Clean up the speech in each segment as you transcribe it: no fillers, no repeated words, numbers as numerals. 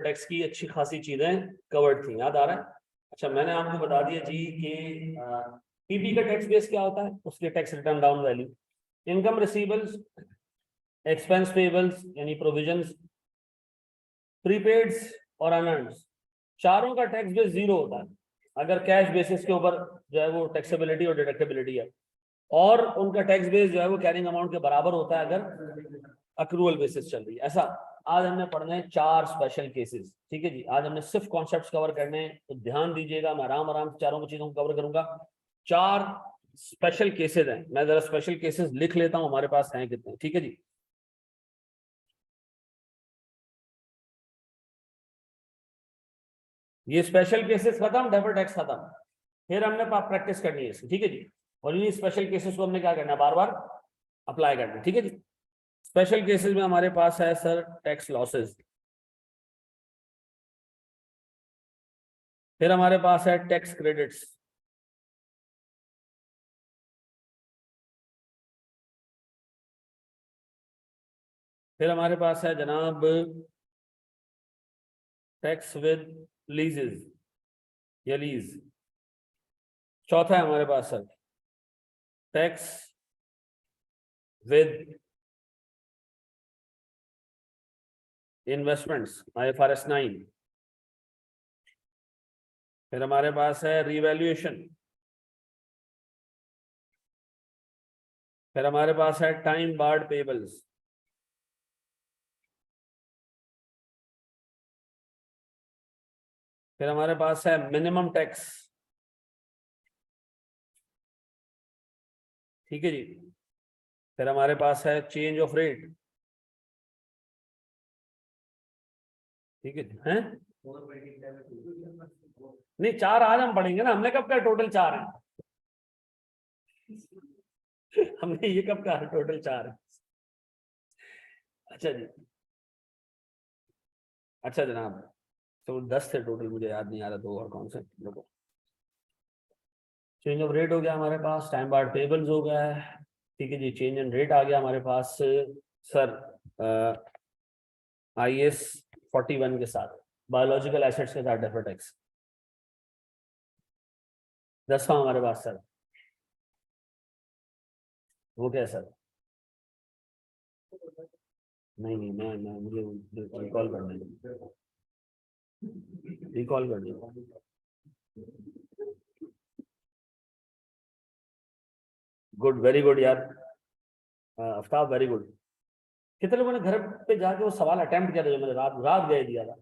Tax की अच्छी खासी चीजें कवर्ड थी, याद आ रहा है? अच्छा, मैंने आपको बता दिया जी कि पीपी का टैक्स बेस क्या होता है, उसके tax written down value, income receivables, expense payables यानी प्रोविजंस, प्रीपेड्स और अनअर्न्स, चारों का टैक्स बेस जीरो होता है अगर कैश बेसिस के ऊपर जो है वो टैक्सेबिलिटी और डिडक्टेबिलिटी है, और उनका टैक्स बेस जो है वो कैरिंग अमाउंट के बराबर होता है अगर अक्रूवल बेसिस चल रही है। ऐसा आज हमने पढ़ना है 4 स्पेशल केसेस, ठीक है जी। आज हमने सिर्फ कॉन्सेप्ट्स कवर करने हैं, तो ध्यान दीजिएगा, मैं आराम आराम से चारों चीजों को कवर करूंगा। 4 स्पेशल केसेस हैं, मैं जरा स्पेशल केसेस लिख लेता हूं हमारे पास हैं कितने, ठीक है जी। ये स्पेशल केसेस खत्म, डेफर्ड टैक्स खत्म, फिर हमने प्रैक्टिस करनी है इसकी, ठीक है जी। और ये स्पेशल केसेस को हमने क्या करना है, बार बार अप्लाई करना है, ठीक है जी। स्पेशल केसेस में हमारे पास है सर टैक्स लॉसेस, फिर हमारे पास है टैक्स क्रेडिट्स, फिर हमारे पास है जनाब टैक्स विद लीजेस या लीज, चौथा है हमारे पास sir tax with investments IFRS 9, फिर हमारे पास है रीवैल्यूएशन, फिर हमारे पास है टाइम बार्ड पेबल्स, फिर हमारे पास है मिनिमम टैक्स, ठीक है जी। फिर हमारे पास है चेंज ऑफ रेट, ठीक है हैं? नहीं, 4 आज हम पढ़ेंगे ना, हमने कब कहा टोटल 4 है? हमने ये कब कहा टोटल 4 है? अच्छा जी, अच्छा जनाब, तो 10 थे टोटल, मुझे याद नहीं आ रहा 2 और कौन से। देखो, चेंज ऑफ रेट हो गया हमारे पास, टाइम बार्ड पेबल्स हो गया है, ठीक है जी। चेंज इन रेट आ गया हमारे पास सर IAS 41 के साथ, बायोलॉजिकल एसेट्स के साथ डेफर्ड टैक्स। 10वां हमारे पास सर वो क्या है सर? नहीं नहीं, मैं मुझे रिकॉल करने दो, रिकॉल करने दो। गुड, वेरी गुड यार आफ्ताब, वेरी गुड। कितने लोगों ने घर पे जाके वो सवाल अटेम्प्ट किया था जो मैंने रात रात गए दिया था?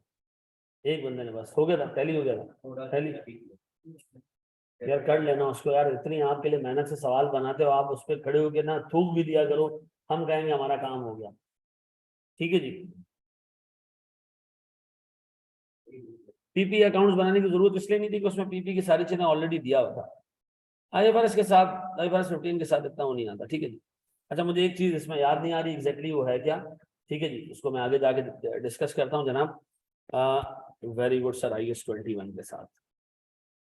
एक बंदे ने, बस हो गया था, टैली हो गया था, टैली। यार कर लेना उसको यार, इतनी आपके लिए मेहनत से सवाल बनाते हो आप, उस पर खड़े होके ना थूक भी दिया करो, हम कहेंगे हमारा काम हो गया, ठीक है जी। पीपी अकाउंट्स बनाने की जरूरत इसलिए नहीं थी कि उसमें पीपी की सारी चीजें ऑलरेडी दिया हुआ था, IFRS के साथ, IFRS 15 के साथ इतना वो नहीं आता, ठीक है जी। अच्छा, मुझे एक चीज इसमें याद नहीं आ रही एग्जैक्टली वो है क्या, ठीक है जी, उसको मैं आगे जाके डिस्कस करता हूँ जनाब। वेरी गुड सर, IAS 21 के साथ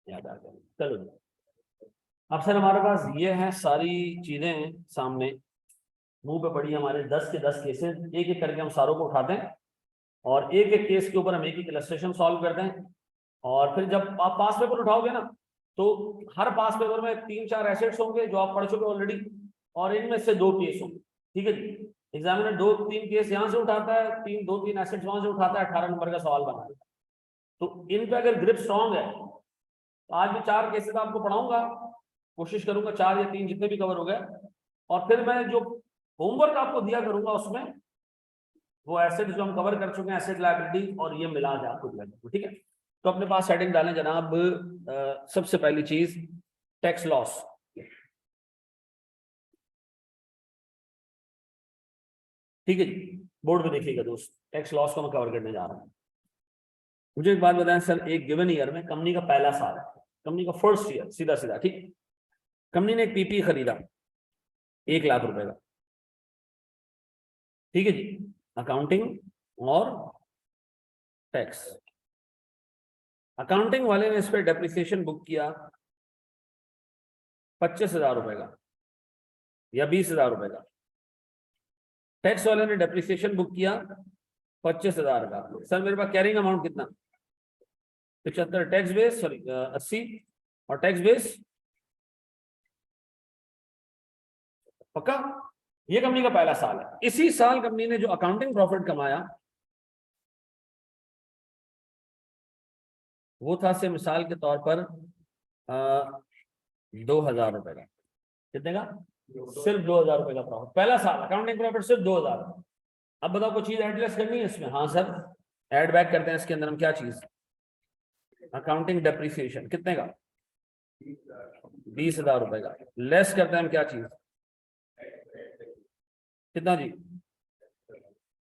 याद आ गया, चलो जी। अब सर हमारे पास ये है सारी चीजें सामने, मुंह पे पड़ी हमारे 10 के 10 केसेस, एक एक करके हम सारों को उठाते हैं और एक एक केस के ऊपर हम एक एक इलस्ट्रेशन सॉल्व करते हैं। और फिर जब आप पास पेपर उठाओगे ना, तो हर पास पेपर में 3-4 एसेट्स होंगे जो आप पढ़ चुके ऑलरेडी, और इनमें से 2 केस होंगे, ठीक है जी। एग्जामिनर 2-3 केस यहाँ से उठाता है, 2-3 एसेट्स वहां से उठाता है, 18 नंबर का सवाल बनाता है। तो इन पे अगर ग्रिप स्ट्रांग है तो आज भी 4 केसेस आपको पढ़ाऊंगा, कोशिश करूंगा 4 या 3 जितने भी कवर हो गए, और फिर मैं जो होमवर्क आपको दिया करूंगा उसमें वो एसेट जो हम कवर कर चुके हैं, एसेट लायबिलिटी और ये मिला के आपको दिया करूंगा, ठीक है। तो अपने पास सेटिंग डालें जनाब। सबसे पहली चीज टैक्स लॉस, ठीक है जी। बोर्ड पे देखिएगा दोस्त, टैक्स लॉस को मैं कवर करने जा रहा हूँ। मुझे एक बात बताएं सर, एक गिवन ईयर में कंपनी का पहला साल है, कंपनी का फर्स्ट ईयर, सीधा सीधा, ठीक। कंपनी ने एक पीपी खरीदा 1 लाख रुपए का, ठीक है जी। अकाउंटिंग और टैक्स, अकाउंटिंग वाले ने इस पर डेप्रिसिएशन बुक किया 25,000 रुपए का या 20,000 रुपए का, टैक्स वाले ने डेप्रिसिएशन बुक किया 25,000 का। सर मेरे पास कैरिंग अमाउंट कितना? 75 टैक्स बेस, सॉरी 80 और टैक्स बेस पक्का। ये कंपनी का पहला साल है। इसी साल कंपनी ने जो अकाउंटिंग प्रॉफिट कमाया वो था से मिसाल के तौर पर 2,000 रुपए का। कितने का? सिर्फ 2,000 रुपए का प्रॉफिट, पहला साल अकाउंटिंग प्रॉफिट सिर्फ 2,000। अब बताओ कोई चीज एडलेस करनी है इसमें? हाँ सर, एड बैक करते हैं इसके अंदर हम। क्या चीज? Accounting depreciation. कितने का? 20,000 रुपए का। लेस करते हैं हम क्या चीज? कितना जी?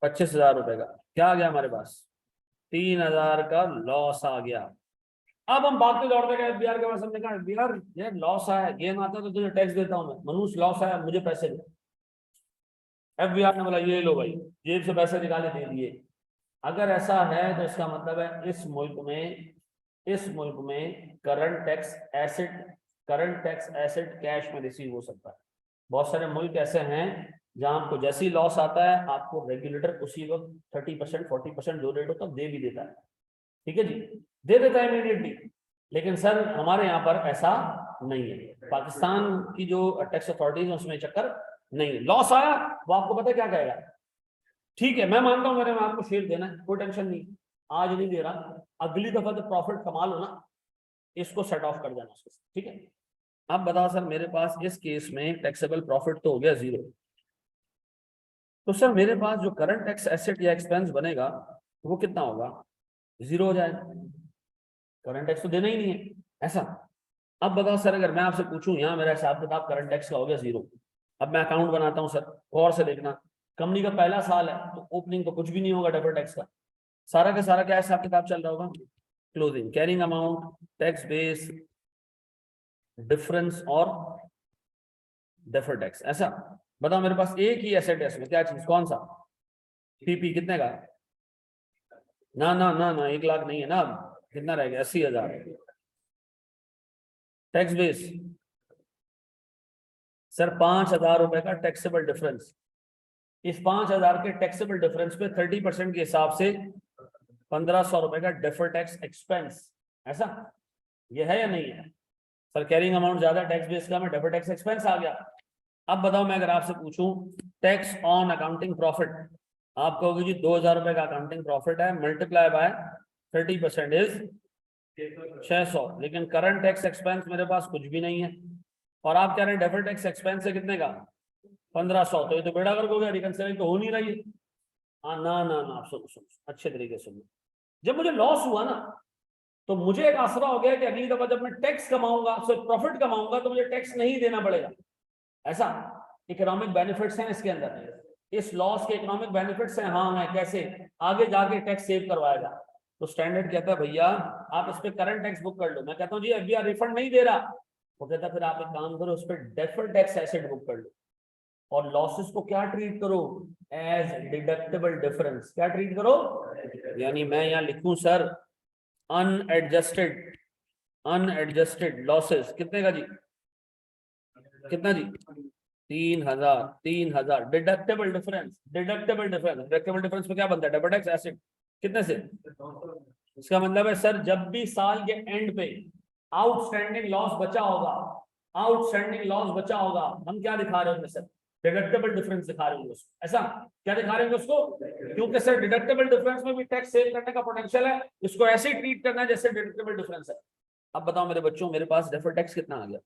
25,000 रुपए का। क्या आ गया हमारे पास? 3,000 का लॉस आ गया। अब हम भागते दौड़ते गए एफबीआर के पास। हमने कहा एफबीआर ये लॉस आया, गेन आता तो तुझे टैक्स देता हूं मैं। मनुष्य लॉस आया, मुझे पैसे दे। एफबीआर ने बोला ये लो भाई, जेब से पैसे निकाले दे दिए। अगर ऐसा है तो इसका मतलब है इस मुल्क में करंट टैक्स एसेट कैश में रिसीव हो सकता है। बहुत सारे मुल्क ऐसे हैं जहां आपको जैसे ही लॉस आता है आपको रेगुलेटर उसी वक्त 30% 40% जो रेट होता है दे भी देता है। ठीक है जी, दे देता है इमीडिएटली। लेकिन सर हमारे यहाँ पर ऐसा नहीं है। पाकिस्तान की जो टैक्स अथॉरिटीज है उसमें चक्कर नहीं है। लॉस आया वो आपको पता है क्या कहेगा? ठीक है मैं मानता हूँ मेरे में आपको शेयर देना है, कोई टेंशन नहीं, आज नहीं दे रहा, अगली दफा जब प्रॉफिट कमा लो ना इसको सेट ऑफ कर देना उसके साथ। ठीक है। अब बताओ सर मेरे पास इस केस में टैक्सेबल प्रॉफिट तो हो गया 0। तो सर मेरे पास जो करंट टैक्स एसेट या एक्सपेंस बनेगा वो कितना होगा? 0 हो जाएगा। करंट टैक्स तो देना ही नहीं है ऐसा। अब बताओ सर अगर मैं आपसे पूछूं यहाँ मेरा हिसाब किताब करंट टैक्स का हो गया 0। अब मैं अकाउंट बनाता हूँ सर, गौर से देखना। कंपनी का पहला साल है तो ओपनिंग तो कुछ भी नहीं होगा डेफर्ड टैक्स का। सारा का सारा क्या हिसाब किताब चल रहा होगा? Closing, carrying amount, tax base, difference और डेफर्ड टैक्स। ऐसा बताओ मेरे पास एक ही एसेट है इसमें, क्या चीज, कौन सा? पीपी। कितने का? ना ना ना ना 1 लाख नहीं है ना। अब कितना रह गया? 80,000। टैक्स बेस सर 5,000 रुपए का टैक्सेबल डिफरेंस। इस 5,000 के टैक्सेबल डिफरेंस पे 30% के हिसाब से 1,500 रुपए का डेफर टैक्स एक्सपेंस। ऐसा ये है या नहीं है? सर कैरिंग अमाउंट ज्यादा, टैक्स बेस का, में डेफर टैक्स एक्सपेंस आ गया। अब बताओ मैं अगर आपसे पूछूं टैक्स ऑन अकाउंटिंग प्रॉफिट, आप कहोगे जी 2,000 रुपए का अकाउंटिंग प्रॉफिट है, मल्टीप्लाई बाय 30% इज 600। लेकिन करंट टैक्स एक्सपेंस मेरे पास कुछ भी नहीं है और आप कह रहे हैं डेफर टैक्स एक्सपेंस है कितने का? 1,500। तो ये तो बेड़ा गर्क हो गया, रिकंसिलिंग तो हो नहीं रही है। हाँ ना ना ना, आप सुनो अच्छे तरीके से सुनो। जब मुझे लॉस हुआ ना तो मुझे एक आसरा हो गया कि अगली दफा जब मैं टैक्स कमाऊंगा, सिर्फ प्रॉफिट कमाऊंगा, तो मुझे टैक्स नहीं देना पड़ेगा। ऐसा इकोनॉमिक बेनिफिट्स हैं इसके अंदर। इस लॉस के इकोनॉमिक बेनिफिट्स हैं। हाँ है, कैसे? आगे जाके टैक्स सेव करवाएगा। तो स्टैंडर्ड कहता है भैया आप इस पे करंट टैक्स बुक कर लो। मैं कहता हूँ जी एफबीआर रिफंड नहीं दे रहा। वो कहता फिर आप एक काम करो उस पर डेफर्ड टैक्स एसेट बुक कर लो और लॉसेस को क्या ट्रीट करो? As deductible difference. क्या ट्रीट करो? यानी मैं यहाँ लिखूं सर अनएडजस्टेड लॉसेस। कितने का जी? कितना जी? 3,000 डिडक्टेबल डिफरेंस पे क्या बनता है? Deferred tax asset. कितने से? इसका मतलब है सर जब भी साल के एंड पे आउटस्टैंडिंग लॉस बचा होगा, हम क्या दिखा रहे होंगे सर? डिडक्टेबल डिफरेंस दिखा रहे होंगे उसको। ऐसा क्या दिखा रहे होंगे उसको? क्योंकि सर डिडक्टेबल डिफरेंस में भी टैक्स सेव करने का पोटेंशियल है। इसको ऐसे ही ट्रीट करना है जैसे डिडक्टेबल डिफरेंस है। अब बताओ मेरे बच्चों मेरे पास डेफर्ड टैक्स कितना आ गया?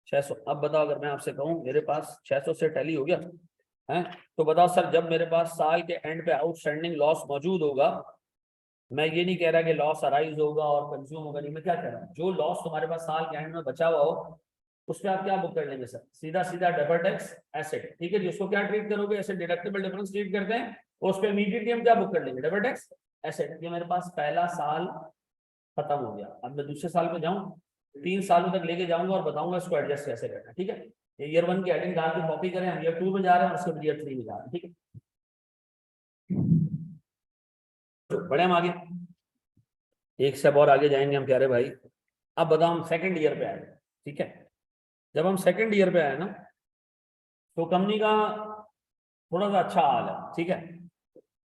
600। अब बताओ अगर मैं आपसे कहूं मेरे पास 600 से टैली हो गया है, तो बताओ सर जब मेरे पास साल के एंड पे आउटस्टैंडिंग लॉस मौजूद होगा, मैं ये नहीं कह रहा कि लॉस अराइज होगा और कंज्यूम होगा, नहीं, मैं क्या कह रहा हूँ जो लॉस तुम्हारे पास साल के एंड में बचा हुआ हो उस पर आप क्या बुक कर लेंगे सर? सीधा सीधा डेफर्ड टैक्स एसेट। ठीक है जी, उसको क्या ट्रीट करोगे? ऐसे डिडक्टेबल डिफरेंस ट्रीट करते हैं, उस पर इमीडिएटली हम क्या बुक कर लेंगे? Deferred tax asset. ये मेरे पास पहला साल खत्म हो गया। अब मैं दूसरे साल में जाऊं, 3 सालों तक लेके जाऊंगा और बताऊंगा इसको एडजस्ट कैसे करना है। ठीक है, ये ईयर 1 की हेडिंग डाल के कॉपी करें, हम ईयर 2 में जा रहे हैं और उसके बाद ईयर 3 में जा रहे हैं। ठीक है, तो बड़े हम आगे एक स्टेप और आगे जाएंगे हम, प्यारे भाई। अब बताओ हम सेकंड ईयर पे आए। ठीक है, जब हम सेकंड ईयर पे आए ना तो कंपनी का थोड़ा सा अच्छा हाल है। ठीक है,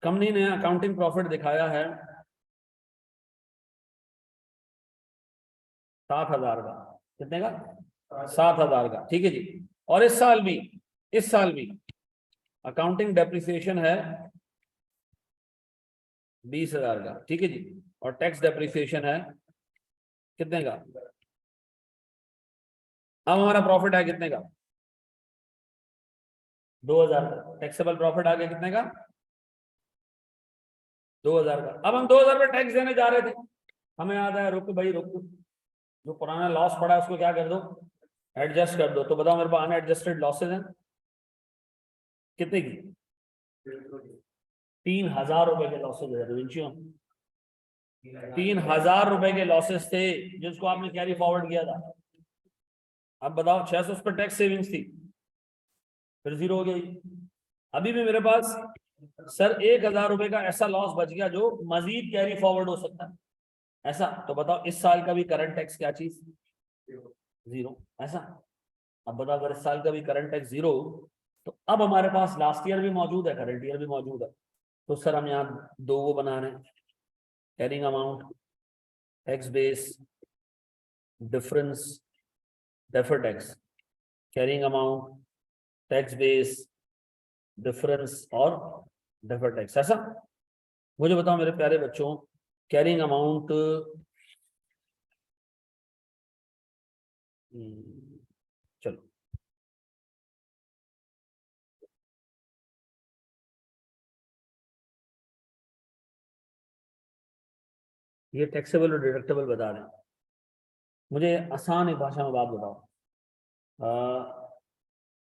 कंपनी ने अकाउंटिंग प्रॉफिट दिखाया है 7,000 का। कितने का? 7,000 का, ठीक है जी। और इस साल भी अकाउंटिंग डेप्रिसिएशन है 20,000 का, ठीक है जी। और टैक्स डेप्रिसिएशन है कितने का? अब हमारा प्रॉफिट है कितने का? 2,000 का। टैक्सेबल प्रॉफिट आ गया कितने का? 2,000 का। अब हम 2,000 पे टैक्स देने जा रहे थे, हमें याद आया रुक भाई रुक, जो पुराना लॉस पड़ा है उसको क्या कर दो, एडजस्ट कर दो। तो बताओ मेरे पास अनएडजस्टेड लॉसेज हैं कितने की? 3,000 रुपए के लॉसेज है रिवेंशियो। 3,000 रुपए के लॉसेस थे जिसको आपने कैरी फॉरवर्ड किया था। अब बताओ 600 उस पर टैक्स सेविंग्स थी, फिर जीरो हो गई। अभी भी मेरे पास सर 1,000 रुपए का ऐसा लॉस बच गया जो मजीद कैरी फॉरवर्ड हो सकता है, ऐसा। तो बताओ इस साल का भी करंट टैक्स क्या चीज? जीरो, ऐसा। अब बताओ अगर इस साल का भी करंट टैक्स जीरो, तो अब हमारे पास लास्ट ईयर भी मौजूद है, करंट ईयर भी मौजूद है। तो सर हम यहाँ दो वो बना रहे हैं, carrying amount, tax base, difference, defer tax. Carrying amount, tax base, difference और डेफर टैक्स, ऐसा। मुझे बताओ मेरे प्यारे बच्चों, कैरिंग अमाउंट, चलो ये टैक्सेबल और डिडक्टेबल बता दें। मुझे आसान एक भाषा में बात बताओ।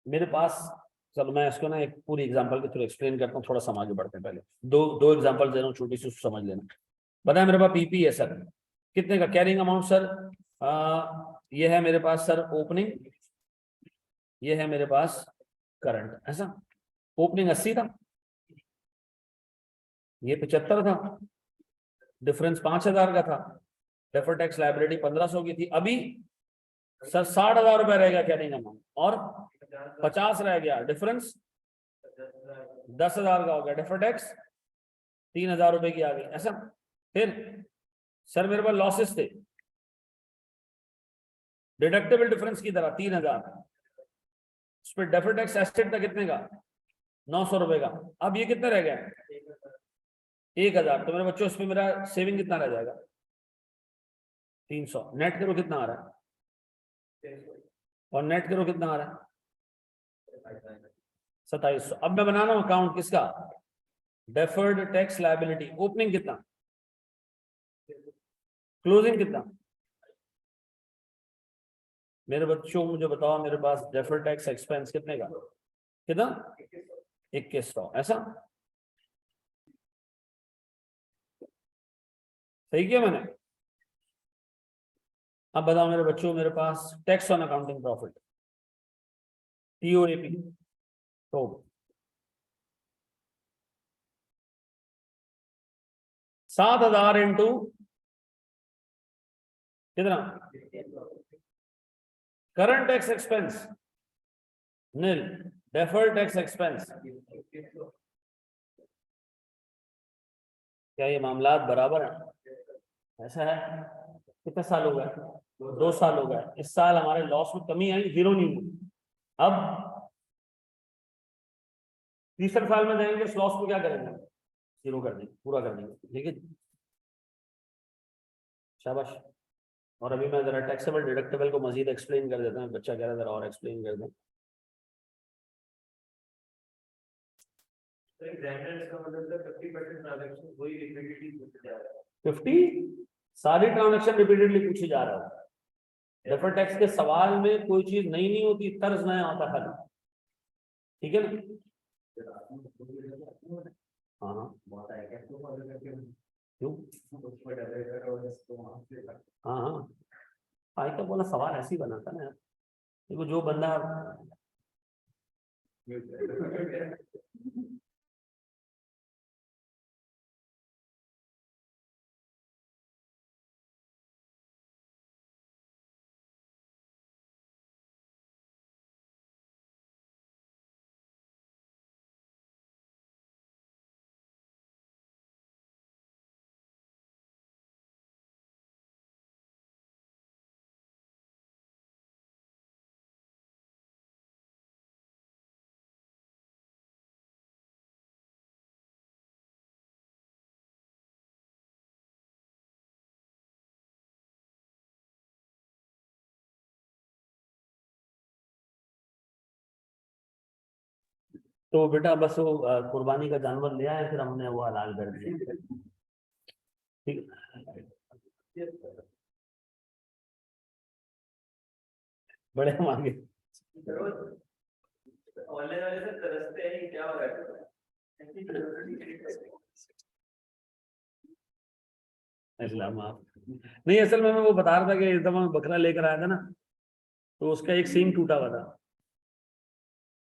मेरे पास, चलो मैं इसको ना एक पूरी एग्जांपल के थ्रू एक्सप्लेन करता हूँ, थोड़ा समझ बढ़ते हैं। पहले दो दो एग्जांपल दे रहा हूँ छोटी सी, समझ लेना। बताया मेरे पास पीपी है सर, कितने का कैरिंग अमाउंट सर? ये है मेरे पास सर ओपनिंग, ये है मेरे पास करंट, ऐसा। ओपनिंग 80 था, ये 75 था, डिफरेंस 5,000 का था, डेफर्ड टैक्स लायबिलिटी 1,500 की थी। अभी सर 60,000 रुपए रह गया कैरिंग अमाउंट, और 50 रह गया, डिफरेंस 10,000 का हो गया, डेफर्ड टैक्स 3,000 रुपए की आ गई, ऐसा। फिर सर मेरे पास लॉसेस थे डिडक्टेबल डिफरेंस की तरह 3,000, उस पर डेफर्ड टैक्स एस्टेट था कितने का? 900 रुपए का। अब ये कितने रह गया? 1,000। तो मेरे बच्चों इसमें मेरा सेविंग कितना रह जाएगा? 300। नेट करो कितना आ रहा है, और नेट करो कितना आ रहा है? 2700। अब मैं बना रहा हूं अकाउंट किसका? Deferred tax liability. ओपनिंग कितना, क्लोजिंग कितना? मेरे बच्चों मुझे बताओ, मेरे पास डेफर्ड टैक्स एक्सपेंस कितने का? कितना? 2,100, ऐसा। सही किया मैंने? अब बताओ मेरे बच्चों, मेरे पास टैक्स ऑन अकाउंटिंग प्रॉफिट, टीओएपी, तो 7,000 इंटू कितना? करंट टैक्स एक्सपेंस नील, डेफर्ड टैक्स एक्सपेंस। क्या ये मामला बराबर है? ऐसा है। कितने साल हो गए? 2 साल हो गए। इस साल हमारे लॉस में कमी आई, जीरो नहीं हुई। अब तीसरे साल में जाएंगे, इस लॉस को क्या करेंगे? जीरो कर देंगे, पूरा कर देंगे, ठीक है जी। शाबाश। और अभी मैं जरा टैक्सेबल डिडक्टेबल को मजीद एक्सप्लेन कर देता हूँ, बच्चा कह रहा है जरा और एक्सप्लेन कर दें। तो एग्जामिनर इसका मतलब 50% ट्रांजैक्शन वही रिपीटेडली पूछे जा रहा है, 50 सारी ट्रांजैक्शन रिपीटेडली पूछी जा रहा है। डेफर्ड टैक्स के सवाल में कोई चीज नई नहीं होती, तर्ज नया होता खाली, ठीक है ना? हाँ हाँ, क्यों? हाँ हाँ, आज तक बोला सवाल ऐसे ही बना था ना यार। देखो जो बंदा तो बेटा बस वो कुर्बानी का जानवर ले आए, फिर हमने वो हलाल कर दिया। ठीक है, बड़े मांगे ऑनलाइन वाले से तरसते हैं, क्या हो रहा है? इस्लाम नहीं, असल में मैं वो बता रहा था कि इस दफा मैं बकरा लेकर आया था ना, तो उसका एक सींग टूटा हुआ था।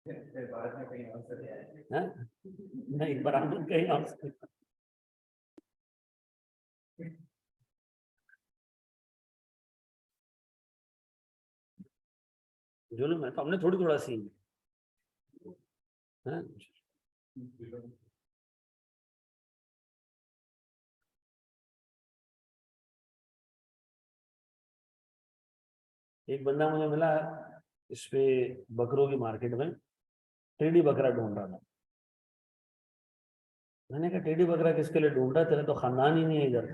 भारत में कहीं और से हैं? नहीं, बरामद कहीं और से। जुल्म है तो हमने थोड़ी थोड़ा सीन है। एक बंदा मुझे मिला इस पे बकरों की मार्केट में, टेडी बकरा ढूंढ रहा था। मैंने कहा टेडी बकरा किसके लिए ढूंढ रहा है, तेरे तो खानदान ही नहीं है इधर,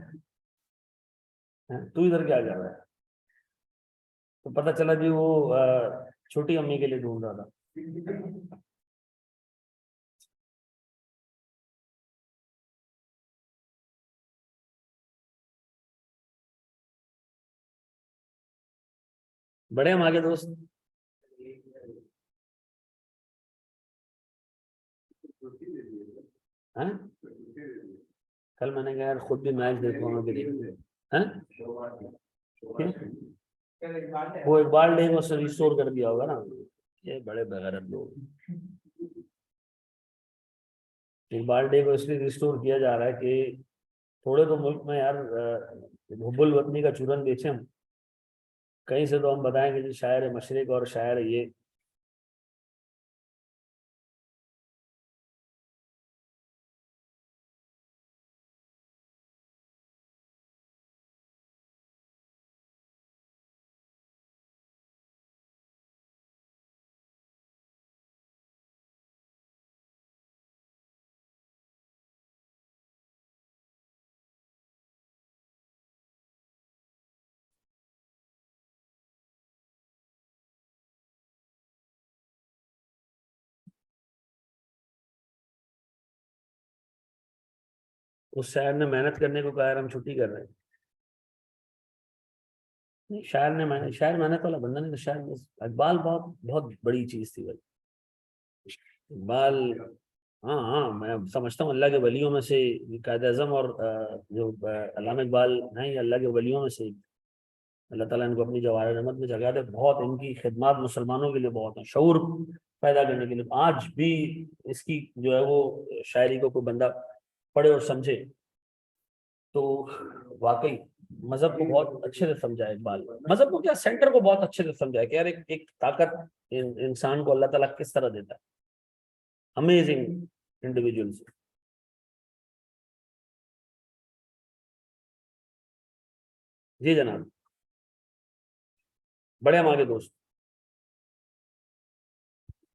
तू इधर क्या कर रहा है? तो पता चला जी वो छोटी अम्मी के लिए ढूंढ रहा था। बड़े हम आगे दोस्त। हैं? कल मैंने कहा यार खुद भी मैच देखूंगा कि नहीं, हैं? वो इकबाल डे को रिस्टोर कर दिया होगा ना, ये बड़े बेगैरत लोग। इकबाल डे को इसलिए रिस्टोर किया जा रहा है कि थोड़े तो मुल्क में यार हुब्बुल वतनी का चूरन बेचे हम, कहीं से तो हम बताएंगे जी शायर मशरिक और शायर ये। उस शायर ने मेहनत करने को कहा यार हम छुट्टी कर रहे हैं। नहीं, शायर ने शायर मेहनत वाला बंदा नहीं, तो शायर इकबाल बहुत बहुत बड़ी चीज थी भाई। इकबाल, हाँ हाँ, मैं समझता हूँ अल्लाह के वलियों में से कायद आज़म, और जो अल्लामा इकबाल हैं, ये अल्लाह के वलियों में से। अल्लाह ताला इनको अपनी जवाहर रहमत में जगह दे। बहुत इनकी खिदमत मुसलमानों के लिए बहुत है, शऊर पैदा करने के लिए। आज भी इसकी जो है वो शायरी को कोई बंदा पढ़े और समझे तो वाकई मजहब को बहुत अच्छे से समझाए इकबाल। मजहब को क्या, सेंटर को बहुत अच्छे से समझाए कि यार एक ताकत इंसान को अल्लाह ताला किस तरह देता है। Amazing individuals. जी जनाब, बड़े हमारे दोस्त।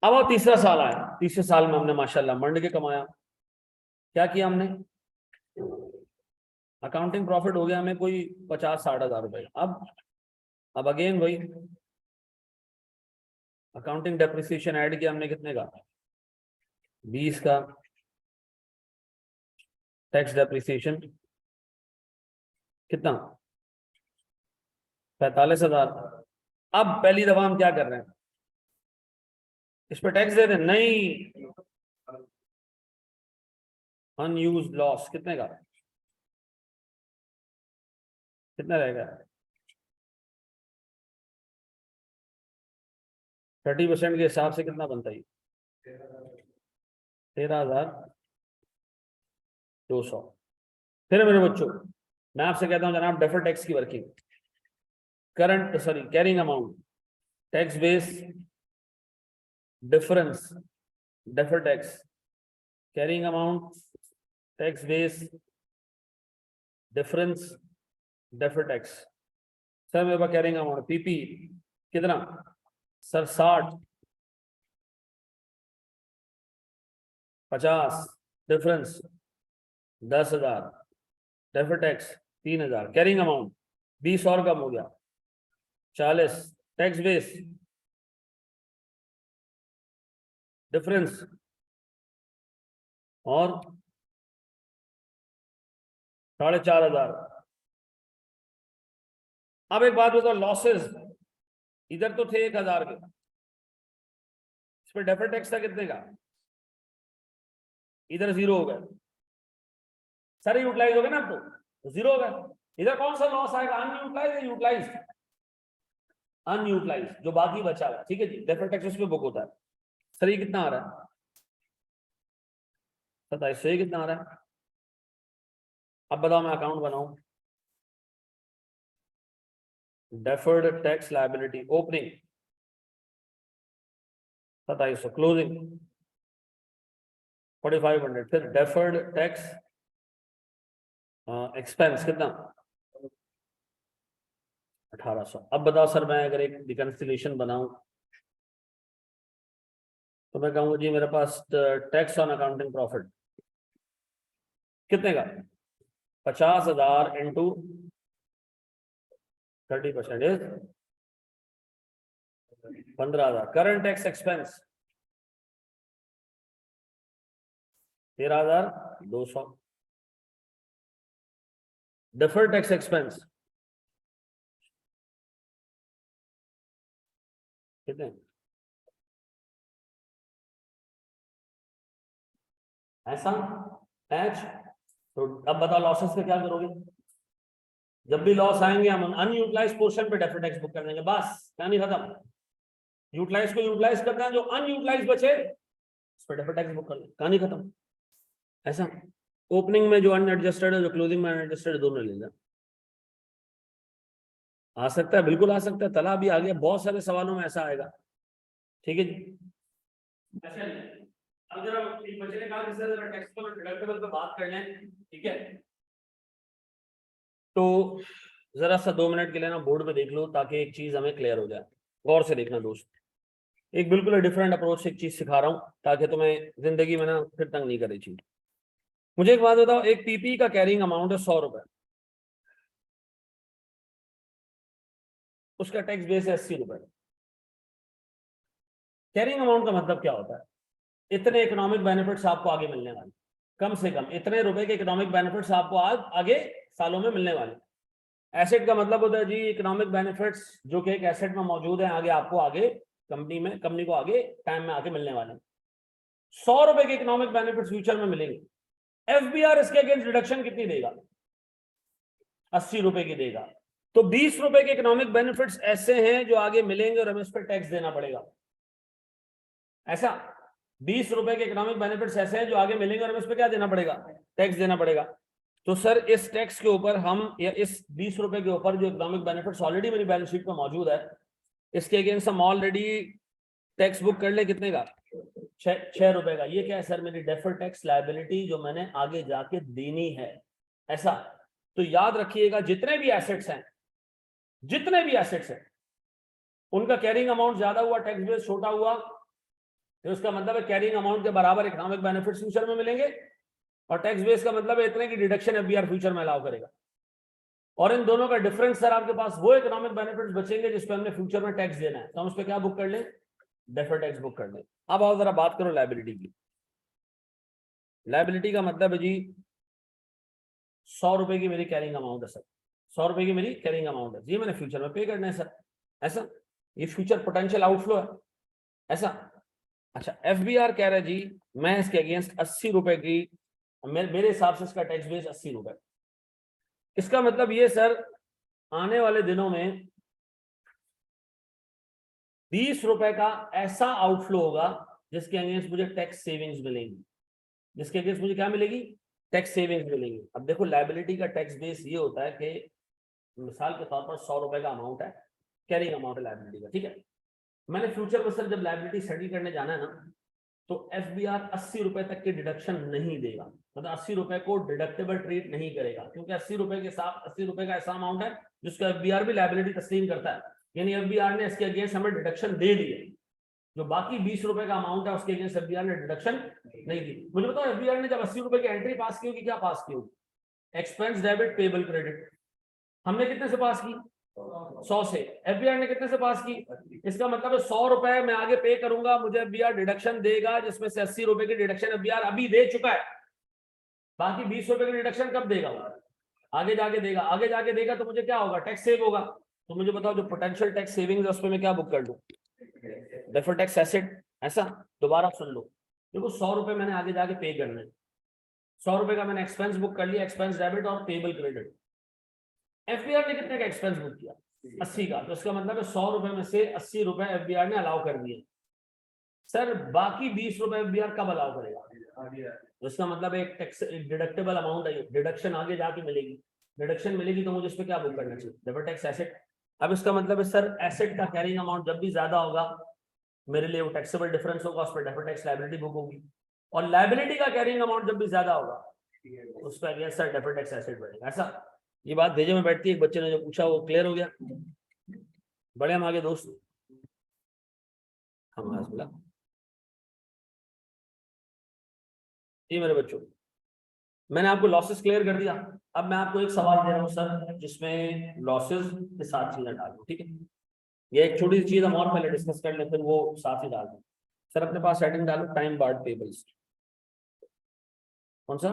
अब वो तीसरा साल आया, तीसरे साल में हमने माशाल्लाह मंड के कमाया। क्या किया हमने? अकाउंटिंग प्रॉफिट हो गया हमें कोई 50-60 हज़ार रुपए। अब अगेन वही अकाउंटिंग डेप्रिसिएशन ऐड किया हमने, कितने का? 20 का। टैक्स डेप्रिसिएशन कितना? 45,000। अब पहली दफा हम क्या कर रहे हैं, इस पर टैक्स दे दें? नहीं, अनयूज्ड लॉस कितने का, कितना रहेगा? 30% के हिसाब से कितना बनता है? 13,200। फिर मेरे बच्चों, मैं आपसे कहता हूं जनाब, डेफर टैक्स की working, current sorry carrying amount, tax base, difference, defer tax, carrying amount, tax base, difference, defer tax. Sir मेरे पास कैरिंग अमाउंट पीपी कितना? Sir 60, 50, difference 10,000, defer tax 3,000, carrying amount 20 और कम हो गया 40, टैक्स बेस, डिफरेंस और 4,500। अब एक बात बताओ, लॉसेस इधर तो थे 1,000 के, इस पर डेफर्ड टैक्स था कितने का, इधर 0 हो गया, सारे यूटिलाइज हो गए ना, अब तो 0 हो गया। इधर कौन सा लॉस आएगा, अनयूटिलाइज या यूटिलाइज, अनयूटिलाइज, जो बाकी बचा हुआ, ठीक है जी, डेफर्ड टैक्स उसमें बुक होता है। सर ये कितना आ रहा है, 27 से कितना आ रहा है। अब बताओ मैं अकाउंट बनाऊं, deferred tax liability opening 2700, closing 4500, फिर डेफर्ड टैक्स एक्सपेंस कितना 1800। अब बताओ सर मैं अगर एक रिकंसिलिएशन बनाऊं तो मैं कहूंगा जी मेरे पास टैक्स ऑन अकाउंटिंग प्रॉफिट कितने का, 50,000 into 30% is 15,000। Current tax expense 13,200। Deferred tax expense कितने, ऐसा एच। तो अब बताओ लॉसेस का क्या करोगे, जब भी लॉस आएंगे हम अनयूटिलाइज पोर्शन पे डेफर्ड टैक्स बुक कर देंगे, बस कहानी खत्म। यूटिलाइज को यूटिलाइज करना है, जो अनयूटिलाइज बचे उस पर डेफर्ड टैक्स बुक कर देंगे, कहानी खत्म। ऐसा ओपनिंग में जो अनएडजस्टेड है, जो क्लोजिंग में अनएडजस्टेड, दोनों ले लेना। आ सकता है, बिल्कुल आ सकता है, तला भी आ गया, बहुत सारे सवालों में ऐसा आएगा, ठीक है जी। अब जरा बचने का जरा टैक्सेबल और डिडक्टेबल पे बात कर लें, ठीक है। तो जरा सा 2 मिनट के लिए ना बोर्ड पे देख लो, ताकि एक चीज हमें क्लियर हो जाए। गौर से देखना दोस्त, एक बिल्कुल डिफरेंट अप्रोच से एक चीज सिखा रहा हूँ, ताकि तुम्हें जिंदगी में ना फिर तंग नहीं करे चीज। मुझे एक बात बताओ, एक पीपी का कैरिंग अमाउंट है 100 रुपए, उसका टैक्स बेस है 80 रुपए। कैरिंग अमाउंट का मतलब क्या होता है, इतने इकोनॉमिक बेनिफिट्स आपको आगे मिलने वाले, कम से कम इतने रुपए के इकोनॉमिक बेनिफिट्स आपको आगे सालों में मिलने वाले। एसेट का मतलब होता है जी इकोनॉमिक बेनिफिट्स जो कि एक एसेट में मौजूद है, आगे आपको आगे कंपनी को आगे टाइम में आके मिलने वाले। 100 रुपए के इकोनॉमिक बेनिफिट्स फ्यूचर में मिलेंगे। एफबीआर इसके अगेंस्ट रिडक्शन कितनी देगा, 80 रुपए की देगा। तो 20 रुपए के इकोनॉमिक बेनिफिट्स ऐसे हैं जो आगे मिलेंगे और हमें इस पर टैक्स देना पड़ेगा। ऐसा 20 रुपए के इकोनॉमिक बेनिफिट्स ऐसे हैं जो आगे मिलेंगे और हमें इस पर क्या देना पड़ेगा, टैक्स देना पड़ेगा। तो सर इस टैक्स के ऊपर हम, या इस 20 रुपए के ऊपर जो इकोनॉमिक बेनिफिट्स ऑलरेडी मेरी बैलेंस शीट पे मौजूद है, इसके अगेंस्ट हम ऑलरेडी टैक्स बुक कर ले, कितने का, 6 रुपए का। ये क्या है सर, मेरी डेफर्ड टैक्स लायबिलिटी जो मैंने आगे जाके देनी है। ऐसा तो याद रखिएगा, जितने भी एसेट्स हैं उनका कैरिंग अमाउंट ज्यादा हुआ, टैक्स बेस छोटा हुआ, तो उसका मतलब है कैरिंग अमाउंट के बराबर इकोनॉमिक बेनिफिट्स फ्यूचर में मिलेंगे, और टैक्स बेस का मतलब है इतने की डिडक्शन एफबीआर फ्यूचर में अलाउ करेगा। और इन दोनों का डिफरेंस सर, आपके पास वो इकोनॉमिक बेनिफिट्स बचेंगे जिस पे हमने फ्यूचर में टैक्स देना है, तो हम उस पर क्या बुक कर लें, डेफर्ड टैक्स बुक कर लें। अब आओ जरा बात करो लायबिलिटी की। लायबिलिटी का मतलब है जी 100 रुपए की मेरी कैरिंग अमाउंट है सर, 100 रुपए की मेरी कैरिंग अमाउंट है, ये मैंने फ्यूचर में पे करना है सर। ऐसा ये फ्यूचर पोटेंशियल आउटफ्लो है। ऐसा अच्छा, एफबीआर कह रहा है जी मैं इसके अगेंस्ट 80 रुपए की, मेरे हिसाब से इसका टैक्स बेस 80 रुपए। इसका मतलब ये सर, आने वाले दिनों में 20 रुपए का ऐसा आउटफ्लो होगा जिसके अगेंस्ट मुझे टैक्स सेविंग्स मिलेंगी, जिसके अगेंस्ट मुझे क्या मिलेगी, टैक्स सेविंग्स मिलेंगी। अब देखो लायबिलिटी का टैक्स बेस ये होता है कि मिसाल के तौर पर 100 रुपए का अमाउंट है, कैरिंग अमाउंट है लायबिलिटी का, ठीक है। मैंने फ्यूचर में सर जब लायबिलिटी स्टडी करने जाना है ना, तो एफबीआर 80 रुपए तक की डिडक्शन नहीं देगा, मतलब 80 रुपए को डिडक्टेबल ट्रीट नहीं करेगा, क्योंकि 80 रुपए के साथ 80 रुपए का ऐसा अमाउंट है जिसका एफबीआर भी लायबिलिटी तस्लीम करता है, यानी एफबीआर ने इसके अगेंस्ट हमें डिडक्शन दे दी है। जो बाकी 20 रुपए का अमाउंट है उसके अगेंस्ट एफबीआर ने डिडक्शन नहीं दी। मुझे बताओ एफबीआर ने जब 80 रुपए की एंट्री पास की होगी, क्या पास की होगी, एक्सपेंस डेबिट पेबल क्रेडिट। हमने कितने से पास की, 100 से। एफबीआर ने कितने से पास की? इसका मतलब है 100 रुपए मैं आगे पे करूंगा, मुझे एफबीआर डिडक्शन देगा, जिसमें से 80 रुपए की डिडक्शन एफबीआर अभी दे चुका है। बाकी 20 रुपए की डिडक्शन कब देगा वो? आगे जाके देगा। आगे जाके देगा तो मुझे क्या होगा? टैक्स सेव होगा। तो मुझे बताओ जो पोटेंशियल टैक्स सेविंग है उसमें मैं क्या बुक कर लूं? Deferred tax asset. ऐसा दोबारा सुन लो, देखो 100 रुपए मैंने आगे जाके पे करना है, 100 रुपए का मैंने एक्सपेंस बुक कर लिया, एक्सपेंस डेबिट और पेबल क्रेडिट। एफबीआर ने कितने का एक्सपेंस बुक किया? 80 का। तो इसका मतलब है 100 रुपए में से 80 रुपए एफबीआर ने अलाउ कर दिए। सर बाकी 20 रुपए एफबीआर कब अलाउ करेगा? तो इसका मतलब एक टैक्स डिडक्टेबल अमाउंट है, डिडक्शन आगे जाके मिलेगी। डिडक्शन मिलेगी तो मुझे इस पे क्या बुक करना चाहिए? Debit tax asset. अब इसका मतलब है सर एसेट का कैरिंग अमाउंट जब भी ज्यादा होगा मेरे लिए वो टैक्सेबल डिफरेंस होगा, उस पर डेबिट टैक्स लायबिलिटी बुक होगी। और लायबिलिटी का कैरिंग अमाउंट जब भी ज्यादा होगा उस पर against sir debit tax asset बढ़ेगा। ऐसा ये बात भेजे में बैठती है। एक बच्चे ने जो पूछा वो क्लियर हो गया? बड़े हम आगे दोस्त हम बोला ये मेरे बच्चों, मैंने आपको लॉसेस क्लियर कर दिया। अब मैं आपको एक सवाल दे रहा हूँ सर जिसमें लॉसेस के साथ चीजें डालू, ठीक है? ये एक छोटी सी चीज हम और पहले डिस्कस कर ले, फिर वो साथ ही डाल दें। सर अपने पास हेडिंग डालो टाइम बार्ड पेबल्स। कौन सा?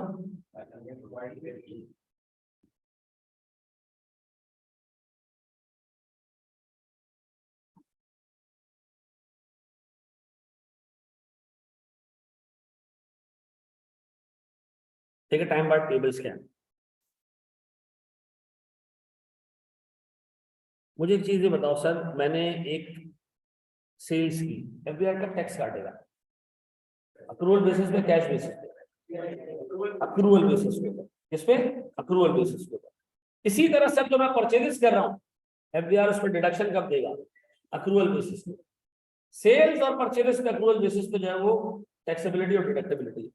ठीक है, टाइम बार्ड टेबल्स क्या है? मुझे एक चीज ये बताओ सर, मैंने एक सेल्स की, एफबीआर का टैक्स काटेगा अक्रूवल बेसिस पे, कैश बेसिस पे? अक्रूवल बेसिस पे। किस पे? अक्रूवल बेसिस पे। इसी तरह सर जो मैं परचेजेस कर रहा हूँ एफबीआर उस पर डिडक्शन कब देगा? अक्रूवल बेसिस पे। सेल्स और परचेजेस का अक्रूवल बेसिस पे जो है वो टैक्सेबिलिटी और डिडक्टेबिलिटी।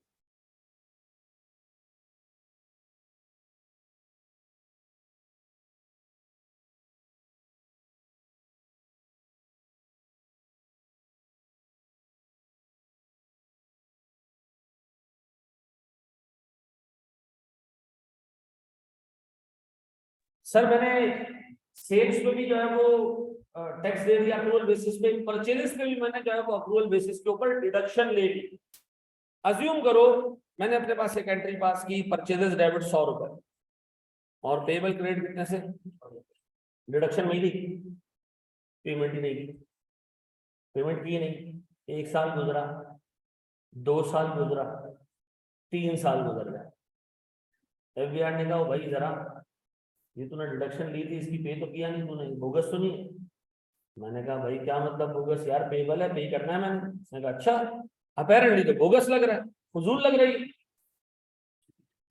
सर मैंने सेल्स पे भी जो है वो टैक्स दे दिया अक्रूवल बेसिस पे, परचेजेस पे भी मैंने जो है वो अक्रूवल बेसिस के ऊपर डिडक्शन ले ली। अज्यूम करो मैंने अपने पास एक एंट्री पास की, परचेजेस डेबिट 100 रुपए और पेबल क्रेडिट कितने से? डिडक्शन मिली, पेमेंट ही नहीं की। पेमेंट की नहीं, 1 साल गुजरा, 2 साल गुजरा, 3 साल गुजर गया। एफबीआर ने कहा भाई जरा ये तूने डिडक्शन ली थी इसकी पे तो किया नहीं तूने, बोगस तो नहीं? मैंने कहा भाई क्या मतलब बोगस? यार पेबल है, पे करना है मैंने कहा अच्छा, अपेरेंटली तो बोगस लग रहा है, फजूल लग रही है।